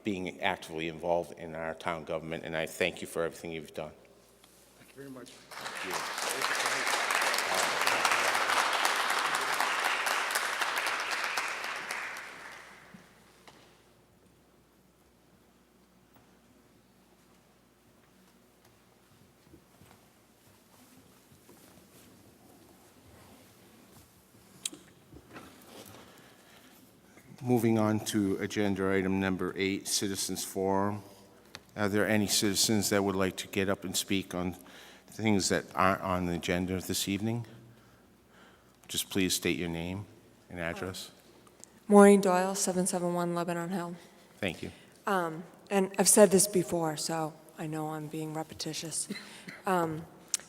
being actively involved in our town government, and I thank you for everything you've done. Thank you very much. Thank you. Moving on to agenda item number 8, Citizens Forum. Are there any citizens that would like to get up and speak on things that aren't on the agenda this evening? Just please state your name and address. Maureen Doyle, 771 Lebanon Hill. Thank you. And I've said this before, so I know I'm being repetitious.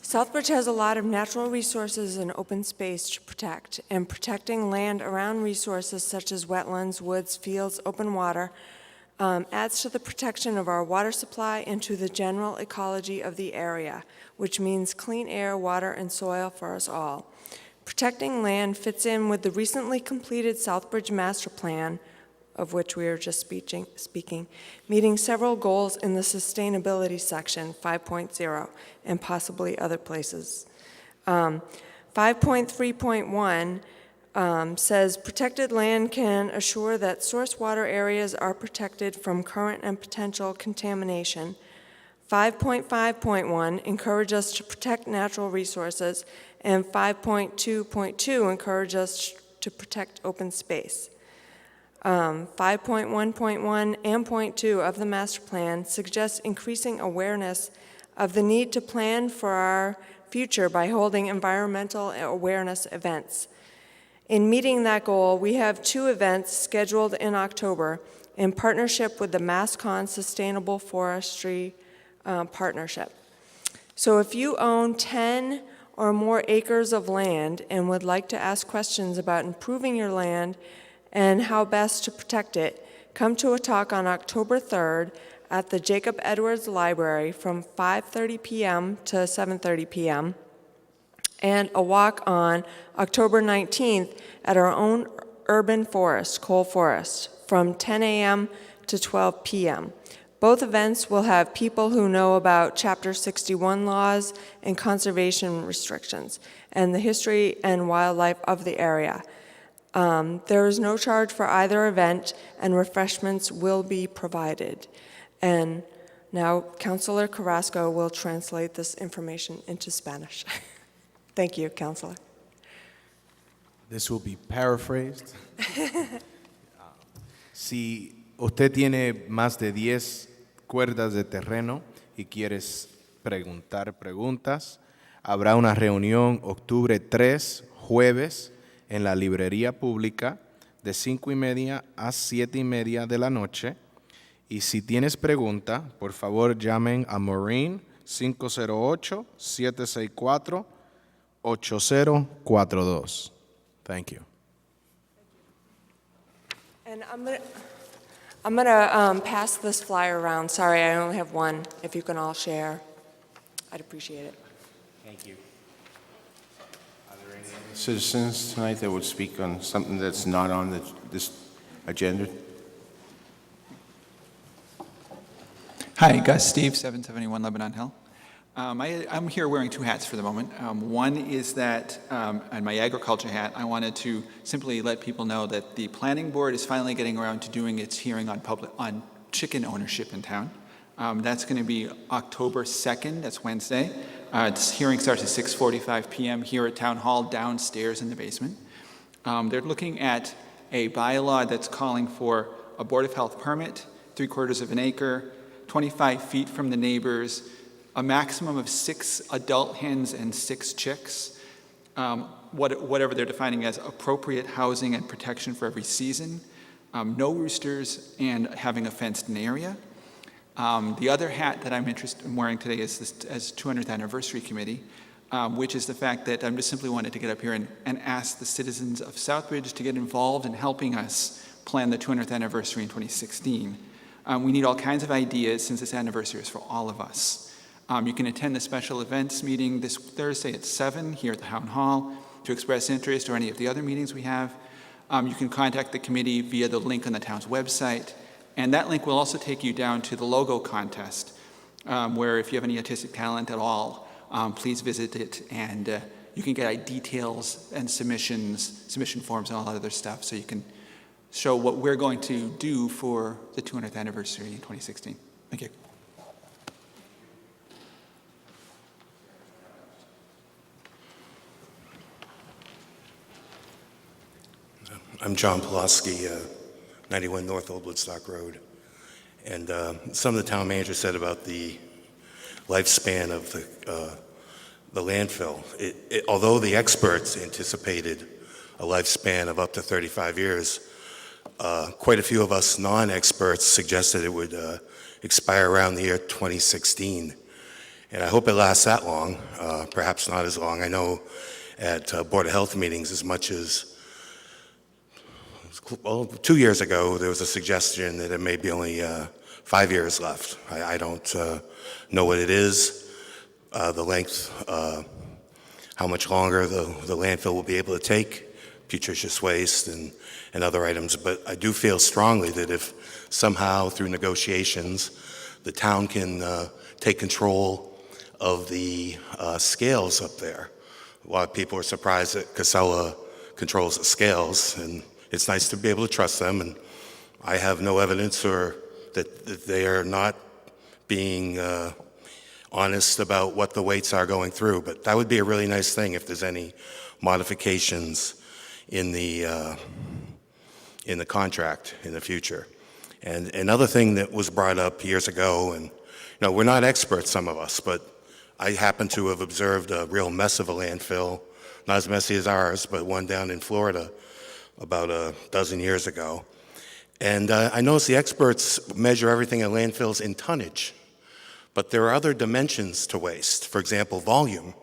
Southbridge has a lot of natural resources and open space to protect, and protecting land around resources such as wetlands, woods, fields, open water adds to the protection of our water supply and to the general ecology of the area, which means clean air, water, and soil for us all. Protecting land fits in with the recently completed Southbridge Master Plan, of which we are just speaking, meeting several goals in the sustainability section, 5.0, and possibly other places. 5.3.1 says protected land can assure that source water areas are protected from current and potential contamination. 5.5.1 encourages us to protect natural resources, and 5.2.2 encourages us to protect open space. 5.1.1 and .2 of the master plan suggests increasing awareness of the need to plan for our future by holding environmental awareness events. In meeting that goal, we have 2 events scheduled in October in partnership with the MassCon Sustainable Forestry Partnership. So if you own 10 or more acres of land and would like to ask questions about improving your land and how best to protect it, come to a talk on October 3rd at the Jacob Edwards Library from 5:30 p.m. to 7:30 p.m., and a walk on October 19th at our own urban forest, Cole Forest, from 10 a.m. to 12 p.m. Both events will have people who know about Chapter 61 laws and conservation restrictions and the history and wildlife of the area. There is no charge for either event, and refreshments will be provided. And now Councilor Carrasco will translate this information into Spanish. Thank you, Councilor. This will be paraphrased. Si usted tiene más de 10 cuerdas de terreno y quieres preguntar preguntas, habrá una reunión octubre 3, jueves, en la librería pública de 5:30 a 7:30 de la noche. Y si tienes pregunta, por favor llamen a Maureen 508-764-8042. Thank you. And I'm gonna pass this flyer around. Sorry, I only have one. If you can all share, I'd appreciate it. Thank you. Are there any other citizens tonight that would speak on something that's not on this agenda? Hi, Gus Steve, 771 Lebanon Hill. I'm here wearing two hats for the moment. One is that, on my agriculture hat, I wanted to simply let people know that the planning board is finally getting around to doing its hearing on chicken ownership in town. That's going to be October 2nd, that's Wednesday. This hearing starts at 6:45 p.m. here at Town Hall downstairs in the basement. They're looking at a bylaw that's calling for a Board of Health permit, 3/4 of an acre, 25 feet from the neighbors, a maximum of 6 adult hens and 6 chicks, whatever they're defining as appropriate housing and protection for every season, no roosters, and having a fenced-in area. The other hat that I'm interested in wearing today is this as 200th Anniversary Committee, which is the fact that I just simply wanted to get up here and ask the citizens of Southbridge to get involved in helping us plan the 200th anniversary in 2016. We need all kinds of ideas since this anniversary is for all of us. You can attend the special events meeting this Thursday at 7 here at the Town Hall to express interest or any of the other meetings we have. You can contact the committee via the link on the town's website. And that link will also take you down to the logo contest, where if you have any artistic talent at all, please visit it, and you can get details and submission forms and all that other stuff, so you can show what we're going to do for the 200th anniversary in 2016. Thank you. I'm John Pulaski, 91 North Old Woodstock Road. And some of the town manager said about the lifespan of the landfill. Although the experts anticipated a lifespan of up to 35 years, quite a few of us non-experts suggested it would expire around the year 2016. And I hope it lasts that long, perhaps not as long. I know at Board of Health meetings as much as 2 years ago, there was a suggestion that it may be only 5 years left. I don't know what it is, the length, how much longer the landfill will be able to take putrescious waste and other items. But I do feel strongly that if somehow through negotiations, the town can take control of the scales up there. A lot of people are surprised that Casella controls the scales, and it's nice to be able to trust them, and I have no evidence that they are not being honest about what the weights are going through. But that would be a really nice thing if there's any modifications in the contract in the future. And another thing that was brought up years ago, and we're not experts, some of us, but I happen to have observed a real mess of a landfill, not as messy as ours, but one down in Florida about a dozen years ago. And I noticed the experts measure everything in landfills in tonnage, but there are other dimensions to waste. For example, volume.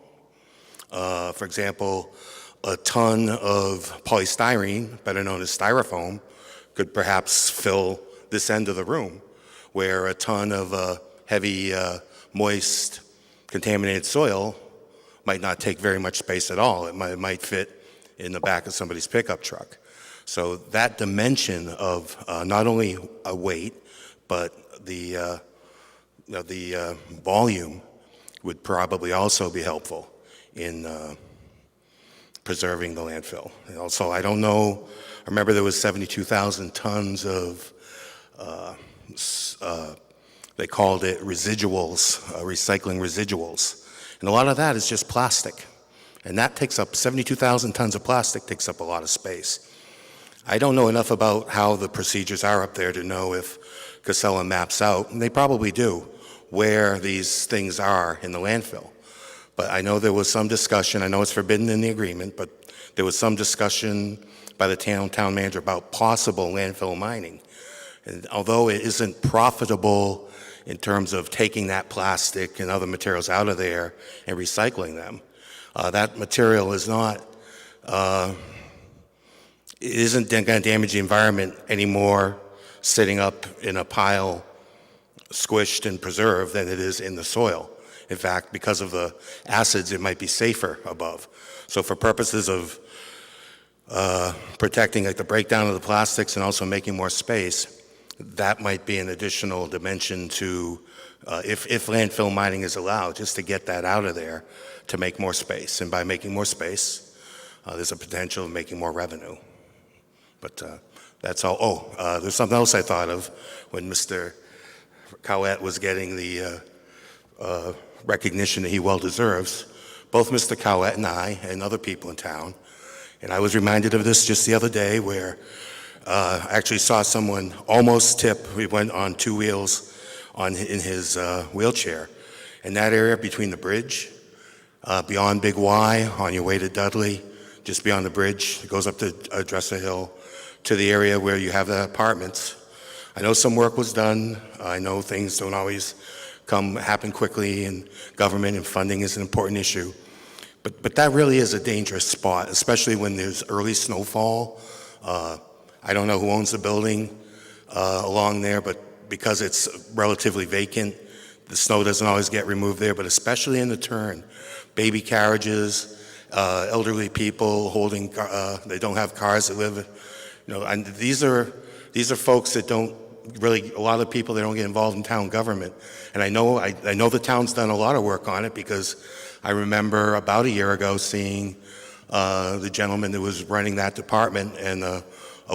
For example, a ton of polystyrene, better known as styrofoam, could perhaps fill this end of the room, where a ton of heavy, moist, contaminated soil might not take very much space at all. It might fit in the back of somebody's pickup truck. So that dimension of not only a weight, but the volume would probably also be helpful in preserving the landfill. And also, I don't know, I remember there was 72,000 tons of, they called it residuals, recycling residuals. And a lot of that is just plastic. And that takes up, 72,000 tons of plastic takes up a lot of space. I don't know enough about how the procedures are up there to know if Casella maps out, and they probably do, where these things are in the landfill. But I know there was some discussion, I know it's forbidden in the agreement, but there was some discussion by the town manager about possible landfill mining. And although it isn't profitable in terms of taking that plastic and other materials out of there and recycling them, that material is not, it isn't going to damage the environment anymore sitting up in a pile, squished and preserved, than it is in the soil. In fact, because of the acids, it might be safer above. So for purposes of protecting like the breakdown of the plastics and also making more space, that might be an additional dimension to, if landfill mining is allowed, just to get that out of there to make more space. And by making more space, there's a potential of making more revenue. But that's all. Oh, there's something else I thought of when Mr. Cowett was getting the recognition that he well deserves. Both Mr. Cowett and I and other people in town, and I was reminded of this just the other day where I actually saw someone almost tip. We went on two wheels in his wheelchair. In that area between the bridge, beyond Big Y, on your way to Dudley, just beyond the bridge, it goes up to Dresser Hill, to the area where you have the apartments. I know some work was done. I know things don't always happen quickly, and government and funding is an important issue. But that really is a dangerous spot, especially when there's early snowfall. I don't know who owns the building along there, but because it's relatively vacant, the snow doesn't always get removed there, but especially in the turn. Baby carriages, elderly people holding, they don't have cars that live, and these are folks that don't really, a lot of people, they don't get involved in town government. And I know the town's done a lot of work on it, because I remember about a year ago seeing the gentleman that was running that department and a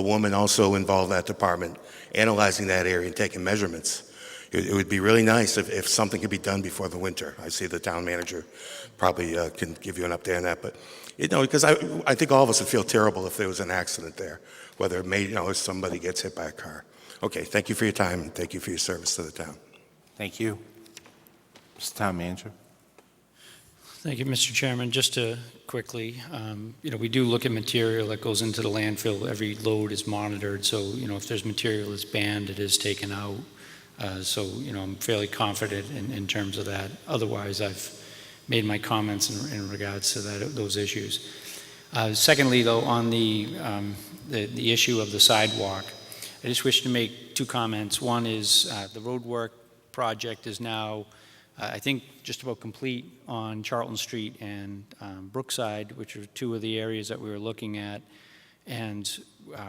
woman also involved in that department analyzing that area and taking measurements. It would be really nice if something could be done before the winter. I see the town manager probably can give you an update on that. But, because I think all of us would feel terrible if there was an accident there, whether it may, if somebody gets hit by a car. Okay, thank you for your time, and thank you for your service to the town. Thank you. Mr. Town Manager. Thank you, Mr. Chairman. Just to quickly, we do look at material that goes into the landfill. Every load is monitored, so, if there's material that's banned, it is taken out. So, I'm fairly confident in terms of that. Otherwise, I've made my comments in regards to those issues. Secondly, though, on the issue of the sidewalk, I just wish to make two comments. One is the road work project is now, I think, just about complete on Charlton Street and Brookside, which are two of the areas that we were looking at. And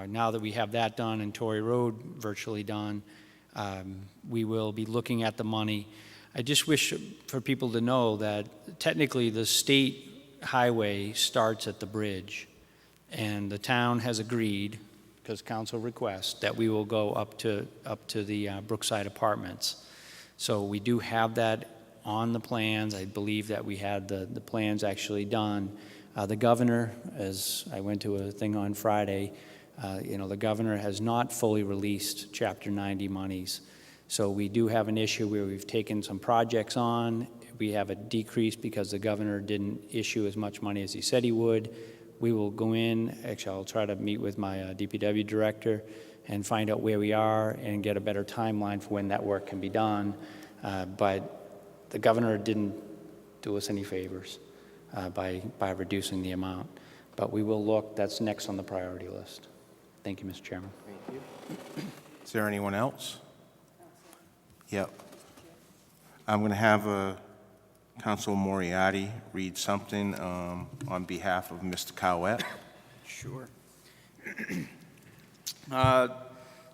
now that we have that done and Torrey Road virtually done, we will be looking at the money. I just wish for people to know that technically the state highway starts at the bridge, and the town has agreed, because council requests, that we will go up to the Brookside Apartments. So we do have that on the plans. I believe that we had the plans actually done. The governor, as I went to a thing on Friday, the governor has not fully released Chapter 90 monies. So we do have an issue where we've taken some projects on. We have a decrease because the governor didn't issue as much money as he said he would. We will go in, actually I'll try to meet with my DPW director and find out where we are and get a better timeline for when that work can be done. But the governor didn't do us any favors by reducing the amount. But we will look, that's next on the priority list. Thank you, Mr. Chairman. Thank you. Is there anyone else? Yep. I'm going to have Council Moriarty read something on behalf of Mr. Cowett. Sure. All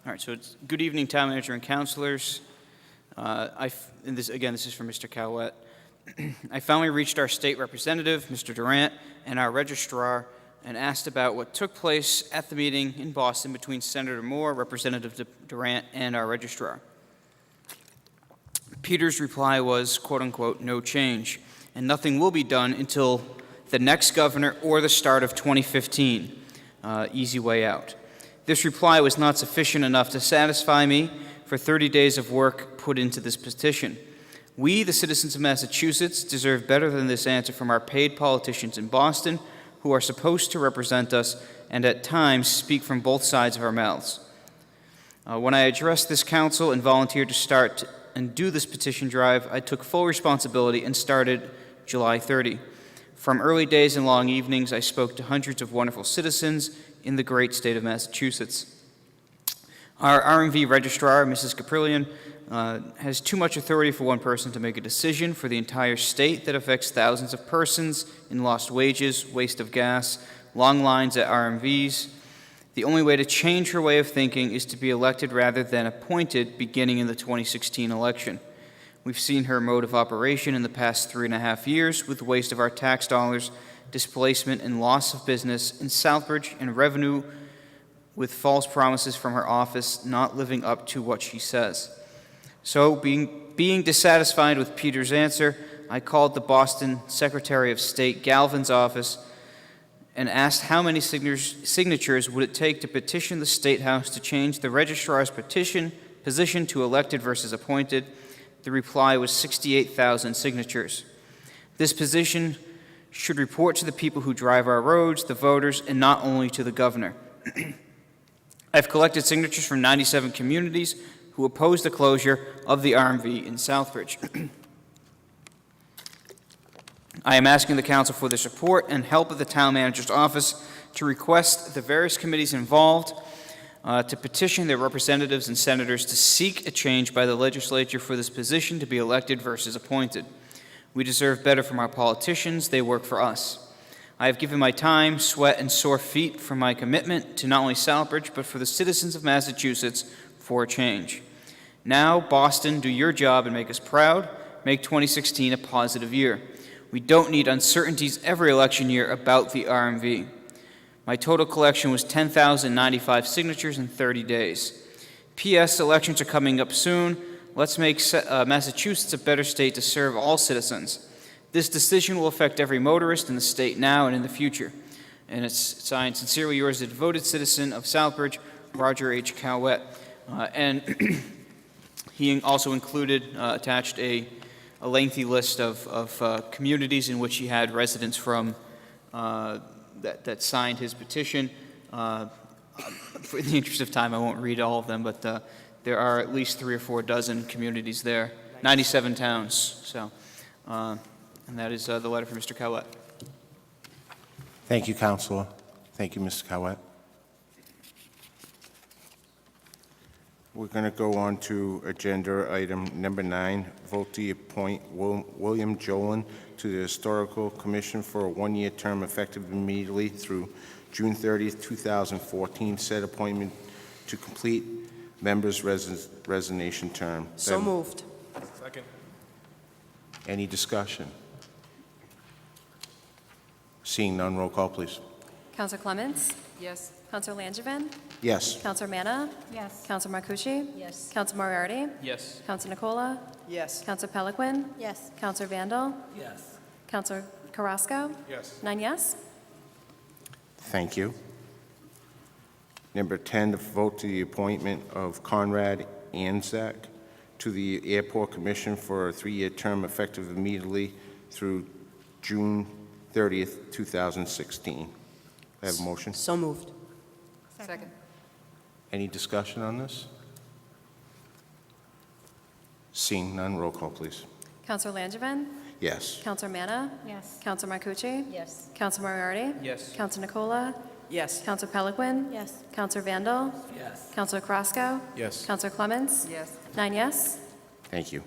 right, so it's good evening, town manager and councilors. And this is from Mr. Cowett. I finally reached our state representative, Mr. Durant, and our registrar, and asked about what took place at the meeting in Boston between Senator Moore, Representative Durant, and our registrar. Peter's reply was, quote unquote, no change, and nothing will be done until the next governor or the start of 2015. Easy way out. This reply was not sufficient enough to satisfy me for 30 days of work put into this petition. We, the citizens of Massachusetts, deserve better than this answer from our paid politicians in Boston who are supposed to represent us and at times speak from both sides of our mouths. When I addressed this council and volunteered to start and do this petition drive, I took full responsibility and started July 30. From early days and long evenings, I spoke to hundreds of wonderful citizens in the great state of Massachusetts. Our RMV registrar, Mrs. Caprillion, has too much authority for one person to make a decision for the entire state that affects thousands of persons in lost wages, waste of gas, long lines at RMVs. The only way to change her way of thinking is to be elected rather than appointed beginning in the 2016 election. We've seen her mode of operation in the past 3.5 years with waste of our tax dollars, displacement and loss of business in Southbridge, and revenue with false promises from her office not living up to what she says. So, being dissatisfied with Peter's answer, I called the Boston Secretary of State Galvin's office and asked how many signatures would it take to petition the State House to change the registrar's position to elected versus appointed. The reply was 68,000 signatures. This position should report to the people who drive our roads, the voters, and not only to the governor. I've collected signatures from 97 communities who oppose the closure of the RMV in Southbridge. I am asking the council for the support and help of the town manager's office to request the various committees involved to petition their representatives and senators to seek a change by the legislature for this position to be elected versus appointed. We deserve better from our politicians. They work for us. I have given my time, sweat, and sore feet for my commitment to not only Southbridge, but for the citizens of Massachusetts for a change. Now, Boston, do your job and make us proud. Make 2016 a positive year. We don't need uncertainties every election year about the RMV. My total collection was 10,095 signatures in 30 days. P.S. Elections are coming up soon. Let's make Massachusetts a better state to serve all citizens. This decision will affect every motorist in the state now and in the future. And it's signed, sincerely yours, a devoted citizen of Southbridge, Roger H. Cowett. And he also included, attached a lengthy list of communities in which he had residents from that signed his petition. For the interest of time, I won't read all of them, but there are at least 3 or 4 dozen communities there, 97 towns. So, and that is the letter from Mr. Cowett. Thank you, Councilor. Thank you, Mr. Cowett. We're going to go on to agenda item number 9, vote to appoint William Jolin to the Historical Commission for a 1-year term effective immediately through June 30th, 2014. Said appointment to complete member's resignation term. So moved. Second. Any discussion? Seeing none, roll call, please. Counselor Clements? Yes. Counselor Langevin? Yes. Counselor Manna? Yes. Counselor Marcucci? Yes. Counselor Moriarty? Yes. Counselor Nicola? Yes. Counselor Peliquin? Yes. Counselor Vandal? Yes. Counselor Carrasco? Yes. 9 yes. Thank you. Number 10, to vote to the appointment of Conrad Anzac to the Airport Commission for a 3-year term effective immediately through June 30th, 2016. I have a motion. So moved. Second. Any discussion on this? Seeing none, roll call, please. Counselor Langevin? Yes. Counselor Manna? Yes. Counselor Marcucci? Yes. Counselor Moriarty? Yes. Counselor Nicola? Yes. Counselor Peliquin? Yes. Counselor Vandal? Yes. Counselor Carrasco? Yes. Counselor Clements? Yes. 9 yes. Thank you.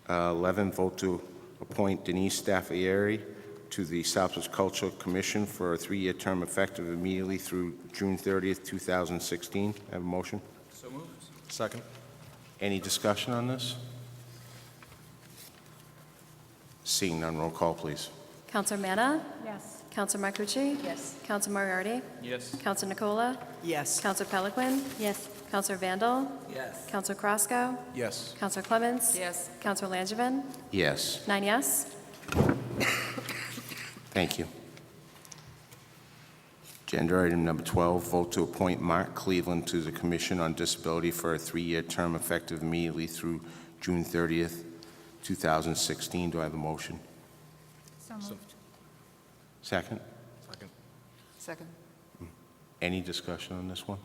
11, vote to appoint Denise Staffieri to the Southbridge Cultural Commission for a 3-year term effective immediately through June 30th, 2016. Have a motion? So moved. Second. Any discussion on this? Seeing none, roll call, please. Counselor Manna? Yes. Counselor Marcucci? Yes. Counselor Moriarty? Yes. Counselor Nicola? Yes. Counselor Peliquin? Yes. Counselor Vandal? Yes. Counselor Croscoe? Yes. Counselor Clemens? Yes. Counselor Langevin? Yes. 9 yes. Thank you. Agenda item number 12, vote to appoint Mark Cleveland to the Commission on Disability for a 3-year term effective immediately through June 30th, 2016. Do I have a motion? So moved. Second? Second. Second. Any discussion on this one?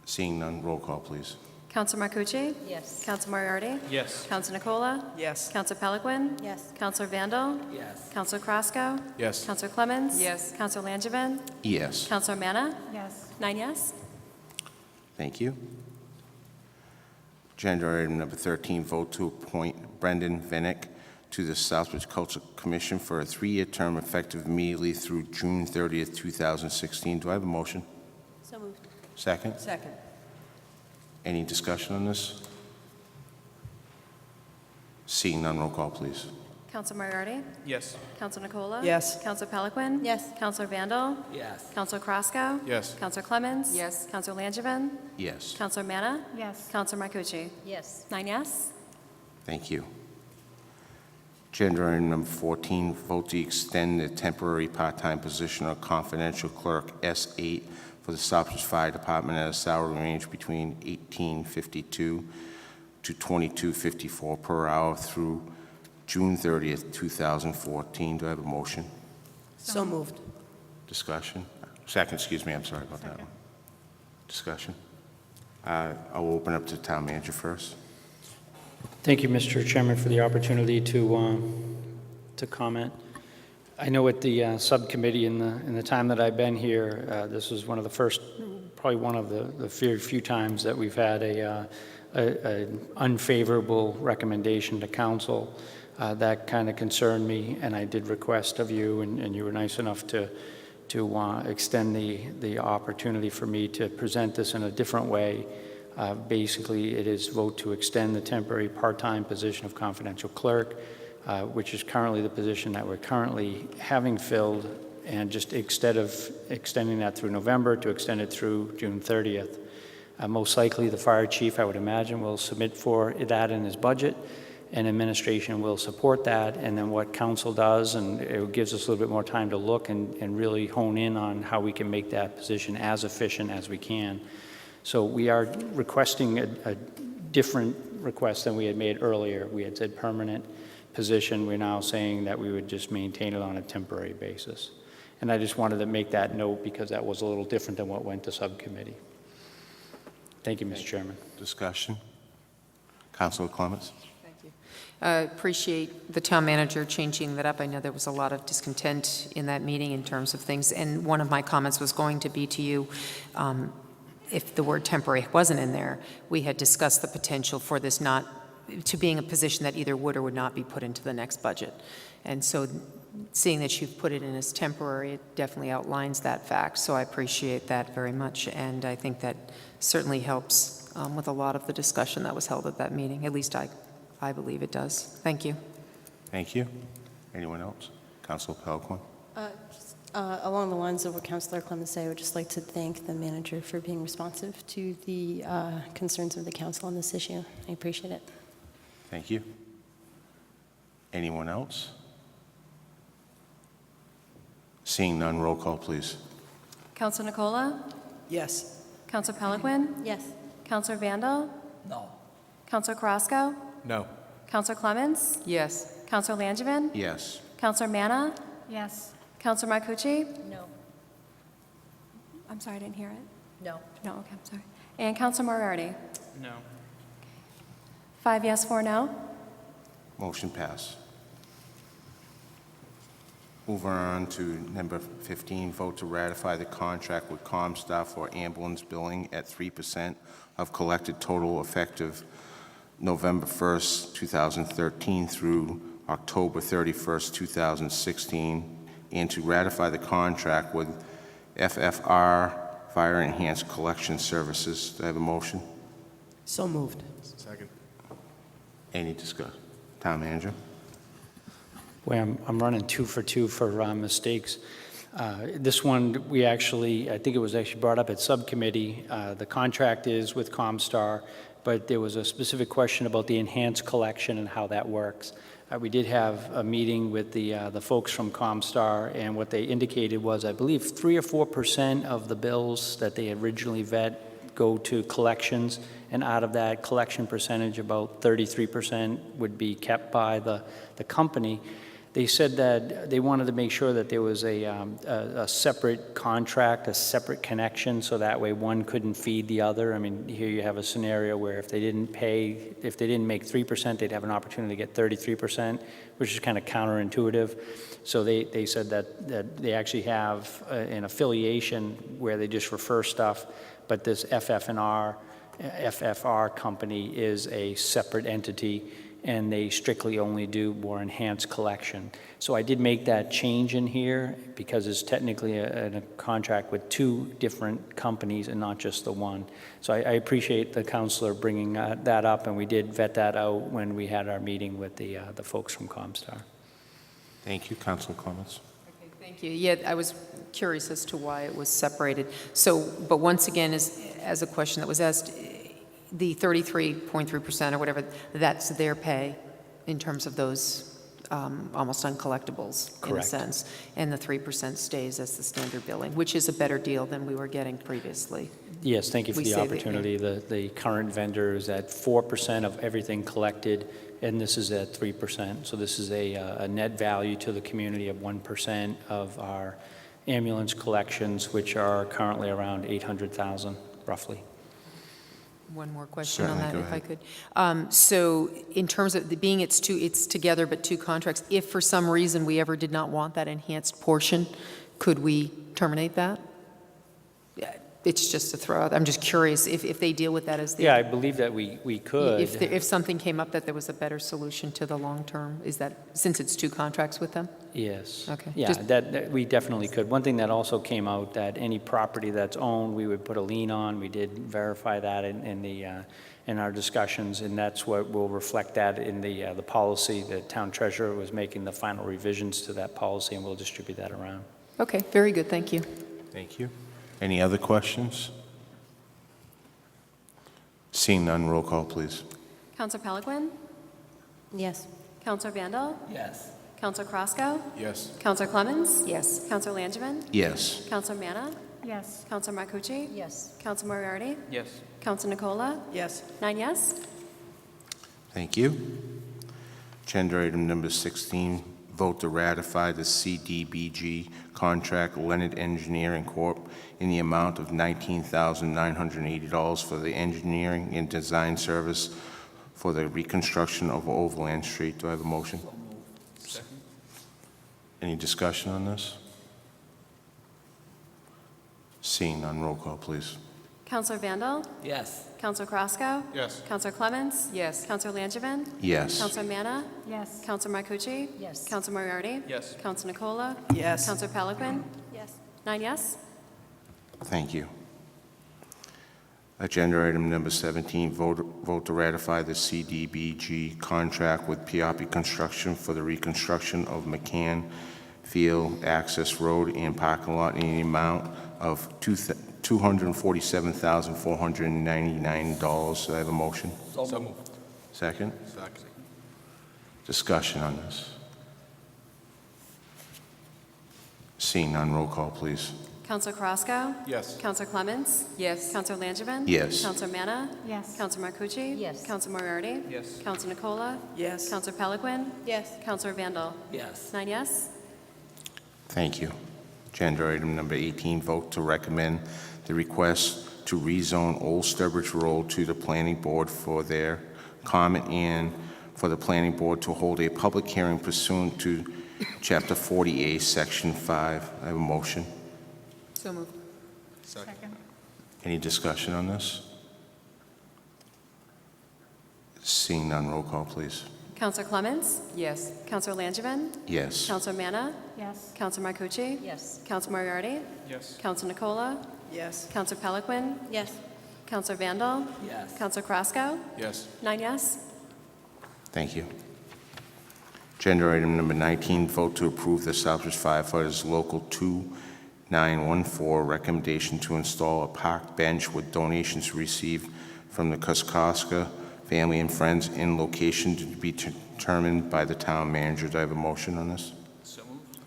Seeing none, roll call, please. Counselor Marcucci? Yes. Counselor Moriarty? Yes. Counselor Nicola? Yes. Counselor Peliquin? Yes. Counselor Vandal? Yes. Counselor Croscoe? Yes. Counselor Clemens? Yes. Counselor Langevin? Yes. Counselor Manna? Yes. 9 yes. Thank you. Agenda item number 13, vote to appoint Brendan Vinnick to the Southbridge Cultural Commission for a 3-year term effective immediately through June 30th, 2016. Do I have a motion? So moved. Second? Second. Any discussion on this? Seeing none, roll call, please. Counselor Moriarty? Yes. Counselor Nicola? Yes. Counselor Peliquin? Yes. Counselor Vandal? Yes. Counselor Croscoe? Yes. Counselor Clemens? Yes. Counselor Langevin? Yes. Counselor Manna? Yes. Counselor Marcucci? Yes. 9 yes. Thank you. Agenda item number 14, vote to extend the temporary part-time position of confidential clerk S8 for the Southbridge Fire Department at a salary range between $18.52 to $22.54 per hour through June 30th, 2014. Do I have a motion? So moved. Discussion? Second, excuse me, I'm sorry about that Second. one. Discussion? I'll open up to the town manager first. Thank you, Mr. Chairman, for the opportunity to comment. I know at the subcommittee in the time that I've been here, this was one of the first, probably one of the few times that we've had an unfavorable recommendation to council. That kind of concerned me, and I did request of you, and you were nice enough to extend the opportunity for me to present this in a different way. Basically, it is vote to extend the temporary part-time position of confidential clerk, which is currently the position that we're currently having filled, and just instead of extending that through November, to extend it through June 30th. Most likely, the fire chief, I would imagine, will submit for that in his budget, and administration will support that, and then what council does, and it gives us a little bit more time to look and really hone in on how we can make that position as efficient as we can. So we are requesting a different request than we had made earlier. We had said permanent position. We're now saying that we would just maintain it on a temporary basis. And I just wanted to make that note because that was a little different than what went to subcommittee. Thank you, Mr. Chairman. Discussion? Councilor Clements? Thank you. Appreciate the town manager changing that up. I know there was a lot of discontent in that meeting in terms of things, and one of my comments was going to be to you, if the word temporary wasn't in there, we had discussed the potential for this not to being a position that either would or would not be put into the next budget. And so seeing that you've put it in as temporary, it definitely outlines that fact. So I appreciate that very much, and I think that certainly helps with a lot of the discussion that was held at that meeting. At least I believe it does. Thank you. Thank you. Anyone else? Councilor Peliquin? Along the lines of what Councilor Clemens said, I would just like to thank the manager for being responsive to the concerns of the council on this issue. I appreciate it. Thank you. Anyone else? Seeing none, roll call, please. Counselor Nicola? Yes. Counselor Peliquin? Yes. Counselor Vandal? No. Counselor Croscoe? No. Counselor Clemens? Yes. Counselor Langevin? Yes. Counselor Manna? Yes. Counselor Marcucci? No. I'm sorry, I didn't hear it. No. No, okay, I'm sorry. And Counselor Moriarty? No. 5 yes, 4 no. Motion passed. Moving on to number 15, vote to ratify the contract with ComStar for ambulance billing at 3% of collected total effective November 1st, 2013 through October 31st, 2016, and to ratify the contract with FFR Fire Enhanced Collection Services. Do I have a motion? So moved. Second. Any discussion? Town manager? Well, I'm running 2 for 2 for mistakes. This one, I think it was actually brought up at subcommittee. The contract is with ComStar, but there was a specific question about the enhanced collection and how that works. We did have a meeting with the folks from ComStar, and what they indicated was, I believe, 3 or 4% of the bills that they originally vet go to collections, and out of that collection percentage, about 33% would be kept by the company. They said that they wanted to make sure that there was a separate contract, a separate connection, so that way one couldn't feed the other. I mean, here you have a scenario where if they didn't make 3%, they'd have an opportunity to get 33%, which is kind of counterintuitive. So they said that they actually have an affiliation where they just refer stuff, but this FFR company is a separate entity, and they strictly only do more enhanced collection. So I did make that change in here because it's technically a contract with 2 different companies and not just the one. So I appreciate the counselor bringing that up, and we did vet that out when we had our meeting with the folks from ComStar. Thank you. Councilor Clements? Okay, thank you. Yeah, I was curious as to why it was separated. So, but once again, as a question that was asked, the 33.3% or whatever, that's their pay in terms of those almost uncollectibles, in a Correct. sense. And the 3% stays as the standard billing, which is a better deal than we were getting previously. Yes, thank you for We the save it, opportunity. The current vendor is at 4% of everything collected, and this is at 3%. So this is a net value to the community of 1% of our ambulance collections, which are currently around $800,000, roughly. One more question on Certainly, that, go if I could. So in terms of being it's together but 2 contracts, if for some reason we ever did not want that enhanced portion, could we terminate that? Yeah, it's just a throw out. I'm just curious if they deal with that as the... Yeah, I believe that we could. If something came up that there was a better solution to the long term, is that, since it's 2 contracts with them? Yes. Okay. Yeah, Just- that we definitely could. One thing that also came out, that any property that's owned, we would put a lien on. We did verify that in our discussions, and that's what will reflect that in the policy. The town treasurer was making the final revisions to that policy, and we'll distribute that around. Okay, very good, thank you. Thank you. Any other questions? Seeing none, roll call, please. Counselor Peliquin? Yes. Counselor Vandal? Yes. Counselor Crosco? Yes. Counselor Clemens? Yes. Counselor Langevin? Yes. Counselor Manna? Yes. Counselor Marcucci? Yes. Counselor Moriarty? Yes. Counselor Nicola? Yes. 9 yes. Thank you. Agenda item number 16, vote to ratify the CDBG contract Leonard Engineering Corp. in the amount of $19,980 for the engineering and design service for the reconstruction of Overland Street. Do I have a motion? Second. Any discussion on this? Seeing none, roll call, please. Counselor Vandal? Yes. Counselor Crosco? Yes. Counselor Clemens? Yes. Counselor Langevin? Yes. Counselor Manna? Yes. Counselor Marcucci? Yes. Counselor Moriarty? Yes. Counselor Nicola? Yes. Counselor Peliquin? Yes. 9 yes. Thank you. Agenda item number 17, vote to ratify the CDBG contract with Piapi Construction for the reconstruction of McCann Field Access Road and parking lot in the amount of $247,499. Do I have a motion? So moved. Second? Second. Discussion on this. Seeing none, roll call, please. Counselor Crosco? Yes. Counselor Clemens? Yes. Counselor Langevin? Yes. Counselor Manna? Yes. Counselor Marcucci? Yes. Counselor Moriarty? Yes. Counselor Nicola? Yes. Counselor Peliquin? Yes. Counselor Vandal? Yes. 9 yes. Thank you. Agenda item number 18, vote to recommend the request to rezone Old Sturbridge Road to the planning board for their comment and for the planning board to hold a public hearing pursuant to Chapter 40A, Section 5. I have a motion. So moved. Second. Any discussion on this? Seeing none, roll call, please. Counselor Clements? Yes. Counselor Langevin? Yes. Counselor Manna? Yes. Counselor Marcucci? Yes. Counselor Moriarty? Yes. Counselor Nicola? Yes. Counselor Peliquin? Yes. Counselor Vandal? Yes. Counselor Kraskow? Yes. 9 yes. Thank you. Agenda item number 19, vote to approve the Southbridge Firefighters Local 2914 recommendation to install a park bench with donations received from the Koskoska family and friends in location to be determined by the town manager. Do I have a motion on this? So moved.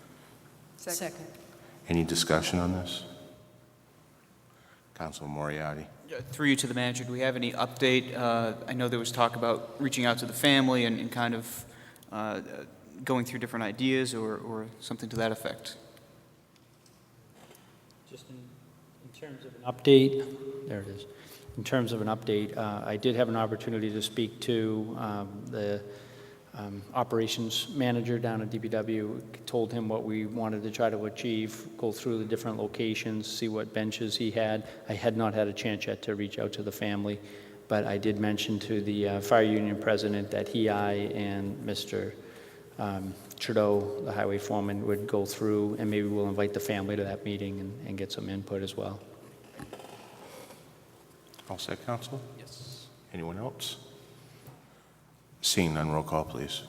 Second. Any discussion on this? Councilor Moriarty. Through you to the manager, do we have any update? I know there was talk about reaching out to the family and kind of going through different ideas or something to that effect. Just in terms of an update, there it is. In terms of an update, I did have an opportunity to speak to the operations manager down at DPW, told him what we wanted to try to achieve, go through the different locations, see what benches he had. I had not had a chance yet to reach out to the family, but I did mention to the fire union president that I, and Mr. Trudeau, the highway foreman, would go through, and maybe we'll invite the family to that meeting and get some input as well. All set, Council? Yes. Anyone else? Seeing none, roll call, please.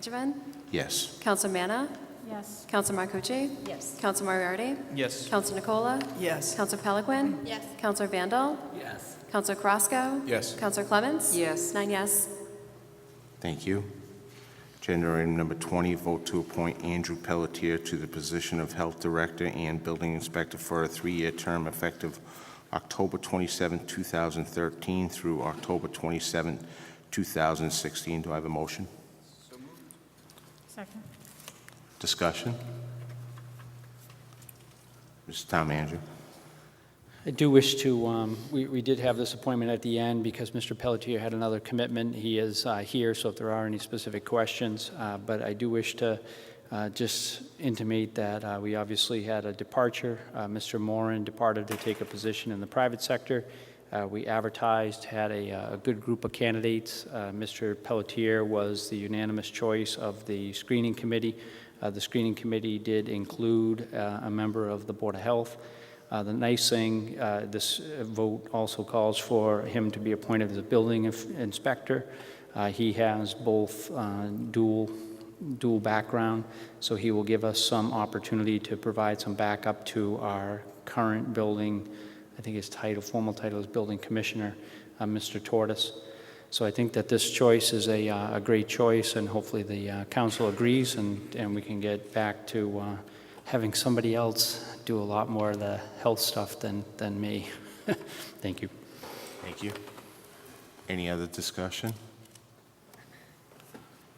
Langevin? Yes. Counselor Manna? Yes. Counselor Marcucci? Yes. Counselor Moriarty? Yes. Counselor Nicola? Yes. Counselor Peliquin? Yes. Counselor Vandal? Yes. Counselor Kraskow? Yes. Counselor Clements? Yes. 9 yes. Thank you. Agenda item number 20, vote to appoint Andrew Pelletier to the position of Health Director and Building Inspector for a 3-year term effective October 27, 2013 through October 27, 2016. Do I have a motion? Second. Discussion? Mr. Town Manager. I do wish to, we did have this appointment at the end because Mr. Pelletier had another commitment. He is here, so if there are any specific questions, but I do wish to just intimate that we obviously had a departure. Mr. Moran departed to take a position in the private sector. We advertised, had a good group of candidates. Mr. Pelletier was the unanimous choice of the screening committee. The screening committee did include a member of the Board of Health. The nice thing, this vote also calls for him to be appointed as a building inspector. He has both dual background, so he will give us some opportunity to provide some backup to our current building. I think his title, formal title is Building Commissioner, Mr. Tortoise. So I think that this choice is a great choice, and hopefully the council agrees, and we can get back to having somebody else do a lot more of the health stuff than me. Thank you. Thank you. Any other discussion?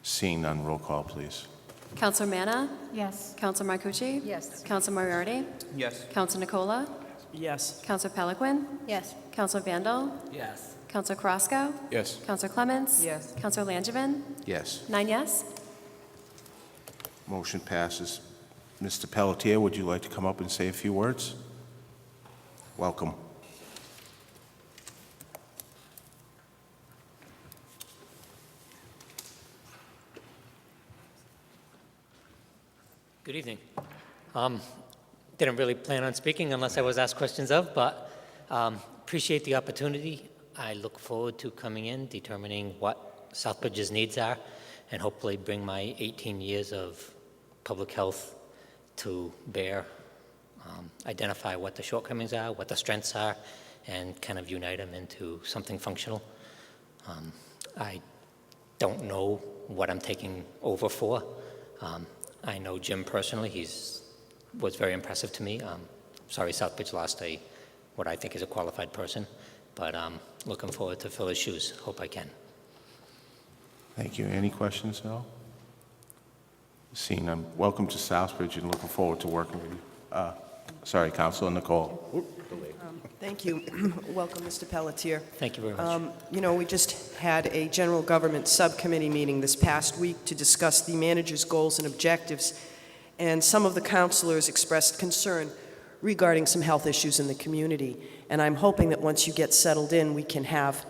Seeing none, roll call, please. Counselor Manna? Yes. Counselor Marcucci? Yes. Counselor Moriarty? Yes. Counselor Nicola? Yes. Counselor Peliquin? Yes. Counselor Vandal? Yes. Counselor Kraskow? Yes. Counselor Clements? Yes. Counselor Langevin? Yes. 9 yes. Motion passes. Mr. Pelletier, would you like to come up and say a few words? Welcome. Good evening. Didn't really plan on speaking unless I was asked questions of, but appreciate the opportunity. I look forward to coming in, determining what Southbridge's needs are, and hopefully bring my 18 years of public health to bear, identify what the shortcomings are, what the strengths are, and kind of unite them into something functional. I don't know what I'm taking over for. I know Jim personally. Was very impressive to me. Sorry Southbridge lost what I think is a qualified person, but looking forward to fill his shoes. Hope I can. Thank you. Any questions, Al? Seeing none, welcome to Southbridge and looking forward to working with you. Sorry, Councilor Nicole. Thank you. Welcome, Mr. Pelletier. Thank you very much. You know, we just had a general government subcommittee meeting this past week to discuss the manager's goals and objectives, and some of the councilors expressed concern regarding some health issues in the community. And I'm hoping that once you get settled in, we can have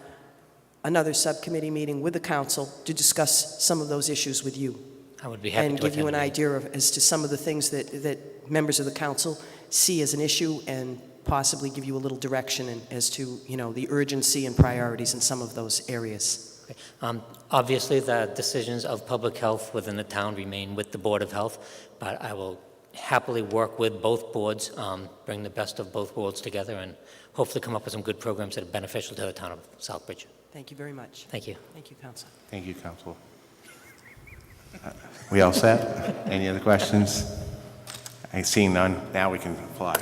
another subcommittee meeting with the council to discuss some of those issues with you. I would be happy And to give you an attend. idea as to some of the things that members of the council see as an issue, and possibly give you a little direction as to, you know, the urgency and priorities in some of those areas. Okay. Obviously, the decisions of public health within the town remain with the Board of Health, but I will happily work with both boards, bring the best of both worlds together, and hopefully come up with some good programs that are beneficial to the town of Southbridge. Thank you very much. Thank you. Thank you, Council. Thank you, Council. We all set? Any other questions? I see none. Now we can fly.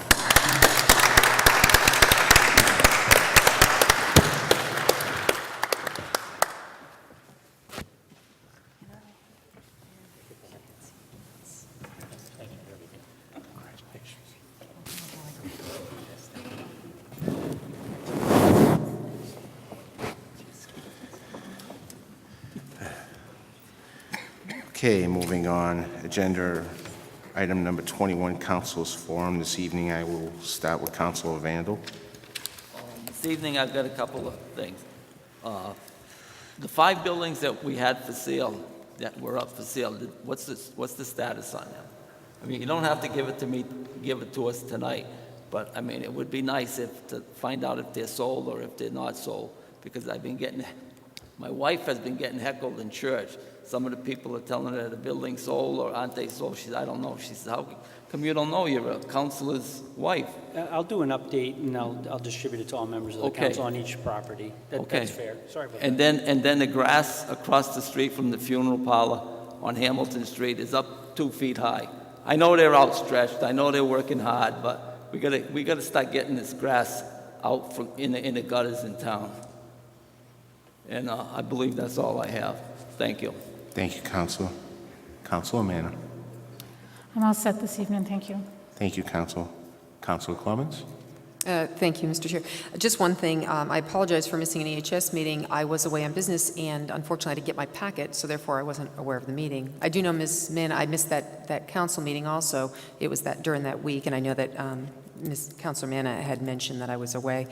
Okay, moving on. Agenda item number 21, Council's Forum. This evening, I will start with Councilor Vandal. This evening, I've got a couple of things. The 5 buildings that we had for sale, that were up for sale, what's the status on them? I mean, you don't have to give it to us tonight, but I mean, it would be nice to find out if they're sold or if they're not sold, because my wife has been getting heckled in church. Some of the people are telling her the building's sold or aren't they sold. She said, I don't know. She said, how come you don't know? You're a councilor's wife. I'll do an update, and I'll distribute it to all members of the Okay. council on each property. That's fair. Sorry about And that. then the grass across the street from the funeral parlor on Hamilton Street is up 2 feet high. I know they're outstretched. I know they're working hard, but we gotta start getting this grass out from in the gutters in town. And I believe that's all I have. Thank you. Thank you, Councilor. Councilor Manna. I'm all set this evening, thank you. Thank you, Council. Councilor Clemens. Thank you, Mr. Chair. Just one thing, I apologize for missing an EHS meeting. I was away on business, and unfortunately, I didn't get my packet, so therefore I wasn't aware of the meeting. I do know, Ms. Manna, I missed that council meeting also. It was during that week, and I know that Ms. Councilor Manna had mentioned that I was away.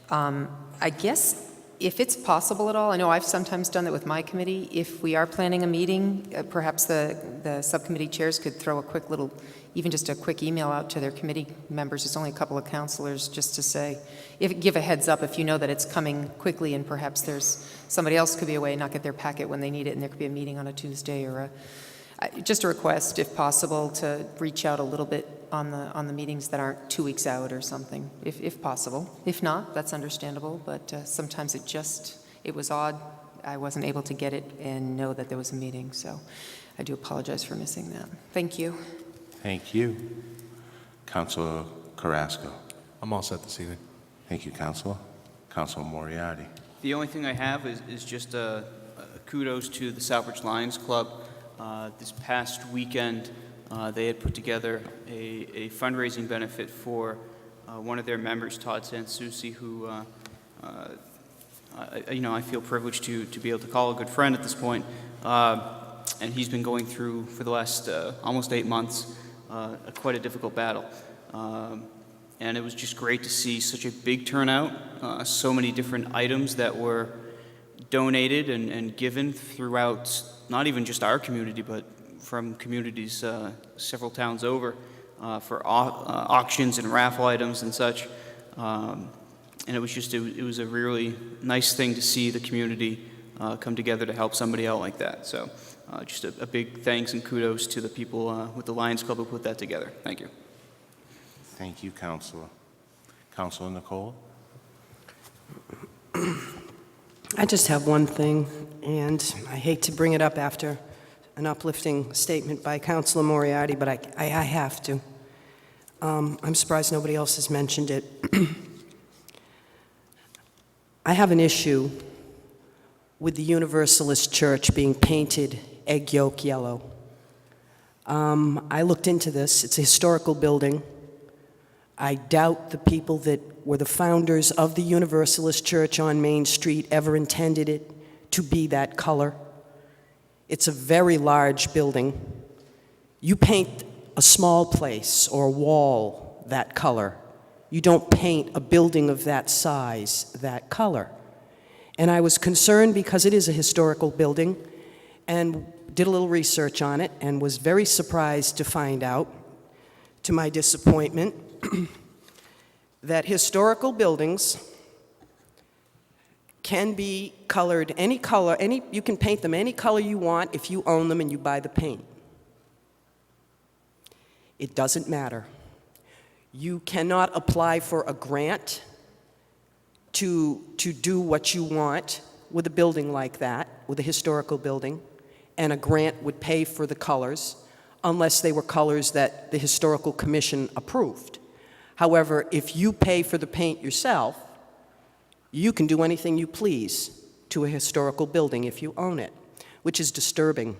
I guess if it's possible at all, I know I've sometimes done that with my committee, if we are planning a meeting, perhaps the subcommittee chairs could throw a quick little, even just a quick email out to their committee members. It's only a couple of councilors, just to say, give a heads up if you know that it's coming quickly and perhaps there's somebody else could be away and not get their packet when they need it, and there could be a meeting on a Tuesday or just a request, if possible, to reach out a little bit on the meetings that aren't 2 weeks out or something, if possible. If not, that's understandable, but sometimes it was odd. I wasn't able to get it and know that there was a meeting, so I do apologize for missing that. Thank you. Thank you. Councilor Carrasco. I'm all set this evening. Thank you, Councilor. Councilor Moriarty. The only thing I have is just a kudos to the Southbridge Lions Club. This past weekend, they had put together a fundraising benefit for one of their members, Todd Sansucci, who I feel privileged to be able to call a good friend at this point. And he's been going through, for the last almost 8 months, quite a difficult battle. And it was just great to see such a big turnout, so many different items that were donated and given throughout, not even just our community, but from communities several towns over, for auctions and raffle items and such. And it was a really nice thing to see the community come together to help somebody out like that. So just a big thanks and kudos to the people with the Lions Club who put that together. Thank you. Thank you, Councilor. Councilor Nicole. I just have one thing, and I hate to bring it up after an uplifting statement by Councilor Moriarty, but I have to. I'm surprised nobody else has mentioned it. I have an issue with the Universalist Church being painted egg yolk yellow. I looked into this. It's a historical building I doubt the people that were the founders of the Universalist Church on Main Street ever intended it to be that color. It's a very large building. You paint a small place or a wall that color. You don't paint a building of that size that color. And I was concerned because it is a historical building, and did a little research on it and was very surprised to find out, to my disappointment, that historical buildings can be colored any color, you can paint them any color you want if you own them and you buy the paint. It doesn't matter. You cannot apply for a grant to do what you want with a building like that, with a historical building, and a grant would pay for the colors unless they were colors that the Historical Commission approved. However, if you pay for the paint yourself, you can do anything you please to a historical building if you own it, which is disturbing.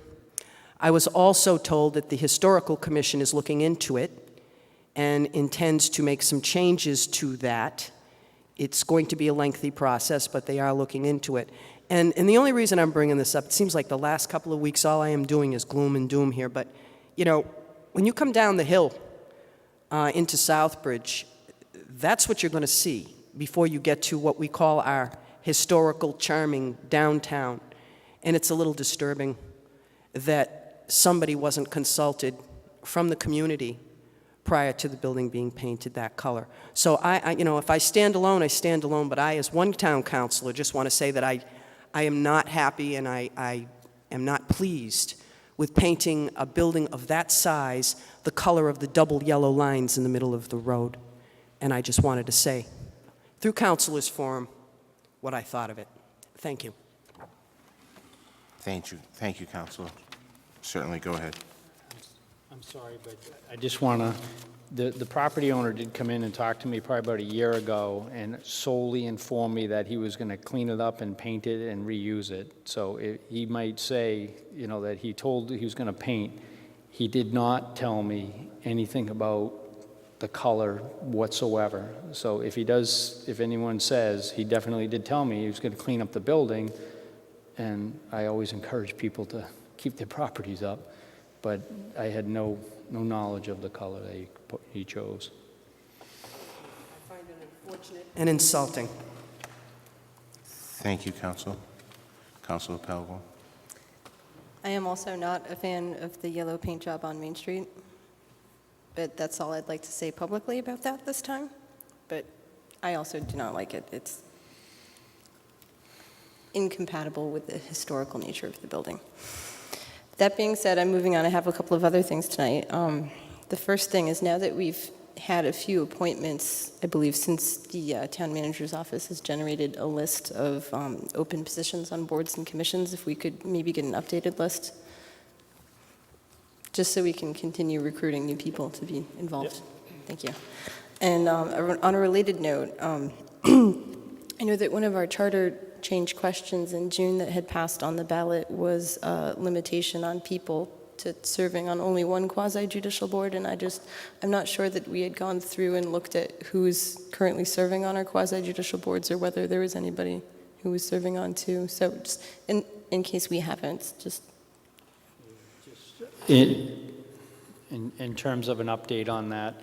I was also told that the Historical Commission is looking into it and intends to make some changes to that. It's going to be a lengthy process, but they are looking into it. And the only reason I'm bringing this up, it seems like the last couple of weeks all I am doing is gloom and doom here, but, you know, when you come down the hill into Southbridge, that's what you're going to see before you get to what we call our historical, charming downtown. And it's a little disturbing that somebody wasn't consulted from the community prior to the building being painted that color. So you know, if I stand alone, I stand alone, but I, as one town councilor, just want to say that I am not happy and I am not pleased with painting a building of that size the color of the double yellow lines in the middle of the road. And I just wanted to say, through Councilors Forum, what I thought of it. Thank you. Thank you, Councilor. Certainly, go ahead. I'm sorry, but I just want to, the property owner did come in and talk to me probably about a year ago and solely informed me that he was going to clean it up and paint it and reuse it. So he might say, you know, that he told he was going to paint. He did not tell me anything about the color whatsoever. So if he does, if anyone says, he definitely did tell me he was going to clean up the building, and I always encourage people to keep their properties up, but I had no knowledge of the color that he chose. I find it unfortunate and insulting. Thank you, Council. Councilor Pelvo. I am also not a fan of the yellow paint job on Main Street, but that's all I'd like to say publicly about that this time. But I also do not like it. It's incompatible with the historical nature of the building. That being said, I'm moving on. I have a couple of other things tonight. The first thing is, now that we've had a few appointments, I believe, since the town manager's office has generated a list of open positions on boards and commissions, if we could maybe get an updated list, just so we can continue recruiting new people to be involved. Yep. Thank you. And on a related note, I know that one of our charter change questions in June that had passed on the ballot was a limitation on people to serving on only one quasi-judicial board, and I'm not sure that we had gone through and looked at who's currently serving on our quasi-judicial boards or whether there was anybody who was serving on two. So just in case we haven't, just... In terms of an update on that,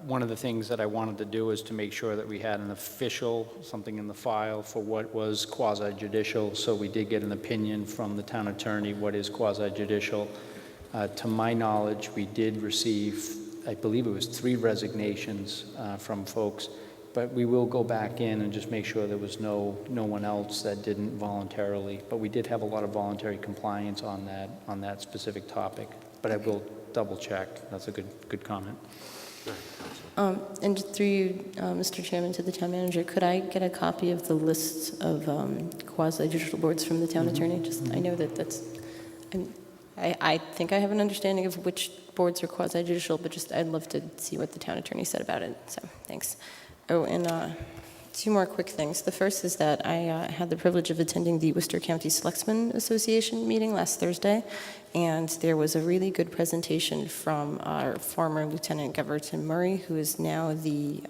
one of the things that I wanted to do is to make sure that we had an official, something in the file for what was quasi-judicial, so we did get an opinion from the town attorney what is quasi-judicial. To my knowledge, we did receive, I believe it was 3 resignations from folks, but we will go back in and just make sure there was no one else that didn't voluntarily, but we did have a lot of voluntary compliance on that specific topic, but I will double check. That's a good comment. And through you, Mr. Chairman, to the town manager, could I get a copy of the list of quasi-judicial boards from the town attorney? I know that I think I have an understanding of which boards are quasi-judicial, but I'd love to see what the town attorney said about it. So, thanks. Oh, and Two more quick things. The first is that I had the privilege of attending the Worcester County Selectmen Association meeting last Thursday, and there was a really good presentation from our former Lieutenant Governor Tim Murray, who is now the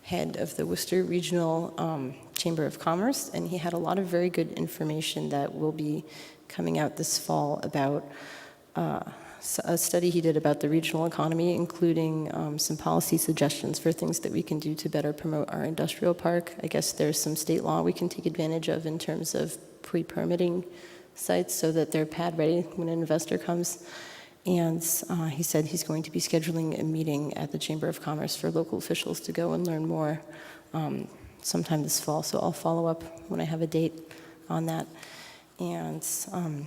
head of the Worcester Regional Chamber of Commerce, and he had a lot of very good information that will be coming out this fall about a study he did about the regional economy, including some policy suggestions for things that we can do to better promote our industrial park. I guess there's some state law we can take advantage of in terms of pre-permitting sites so that they're pad ready when an investor comes. And he said he's going to be scheduling a meeting at the Chamber of Commerce for local officials to go and learn more sometime this fall. So I'll follow up when I have a date on that. And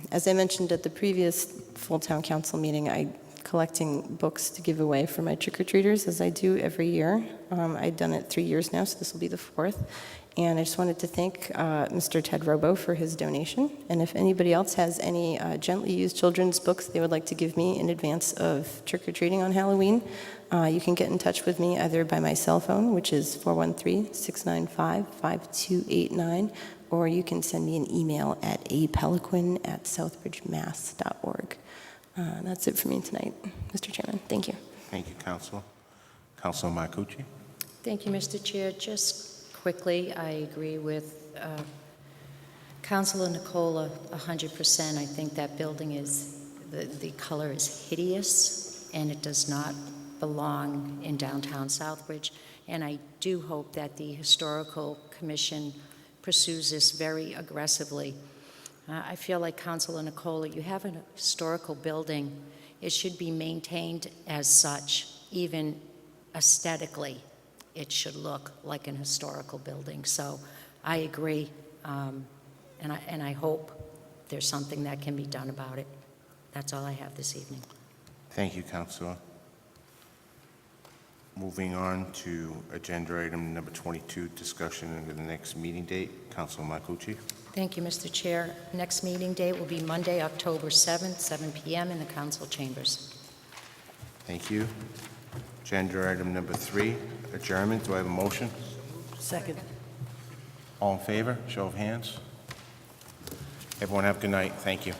as I mentioned at the previous full town council meeting, I'm collecting books to give away for my trick-or-treaters, as I do every year. I've done it 3 years now, so this will be the 4th. And I just wanted to thank Mr. Ted Robo for his donation. And if anybody else has any gently used children's books they would like to give me in advance of trick-or-treating on Halloween, you can get in touch with me either by my cell phone, which is 413-695-5289, or you can send me an email at apeliquin@southbridgemass.org. That's it for me tonight, Mr. Chairman. Thank you. Thank you, Council. Council Marcucci? Thank you, Mr. Chair. Just quickly, I agree with Councilor Nicola 100%. I think that building is, the color is hideous, and it does not belong in downtown Southbridge. And I do hope that the Historical Commission pursues this very aggressively. I feel like Councilor Nicola, you have a historical building. It should be maintained as such, even aesthetically. It should look like an historical building. So I agree, and I hope there's something that can be done about it. That's all I have this evening. Thank you, Councilor. Moving on to agenda item number 22, discussion of the next meeting date. Councilor Marcucci. Thank you, Mr. Chair. Next meeting date will be Monday, October 7th, 7 p.m. in the council chambers. Thank you. Agenda item number 3, adjournment. Do I have a motion? Second. All in favor? Show of hands. Everyone have a good night. Thank you.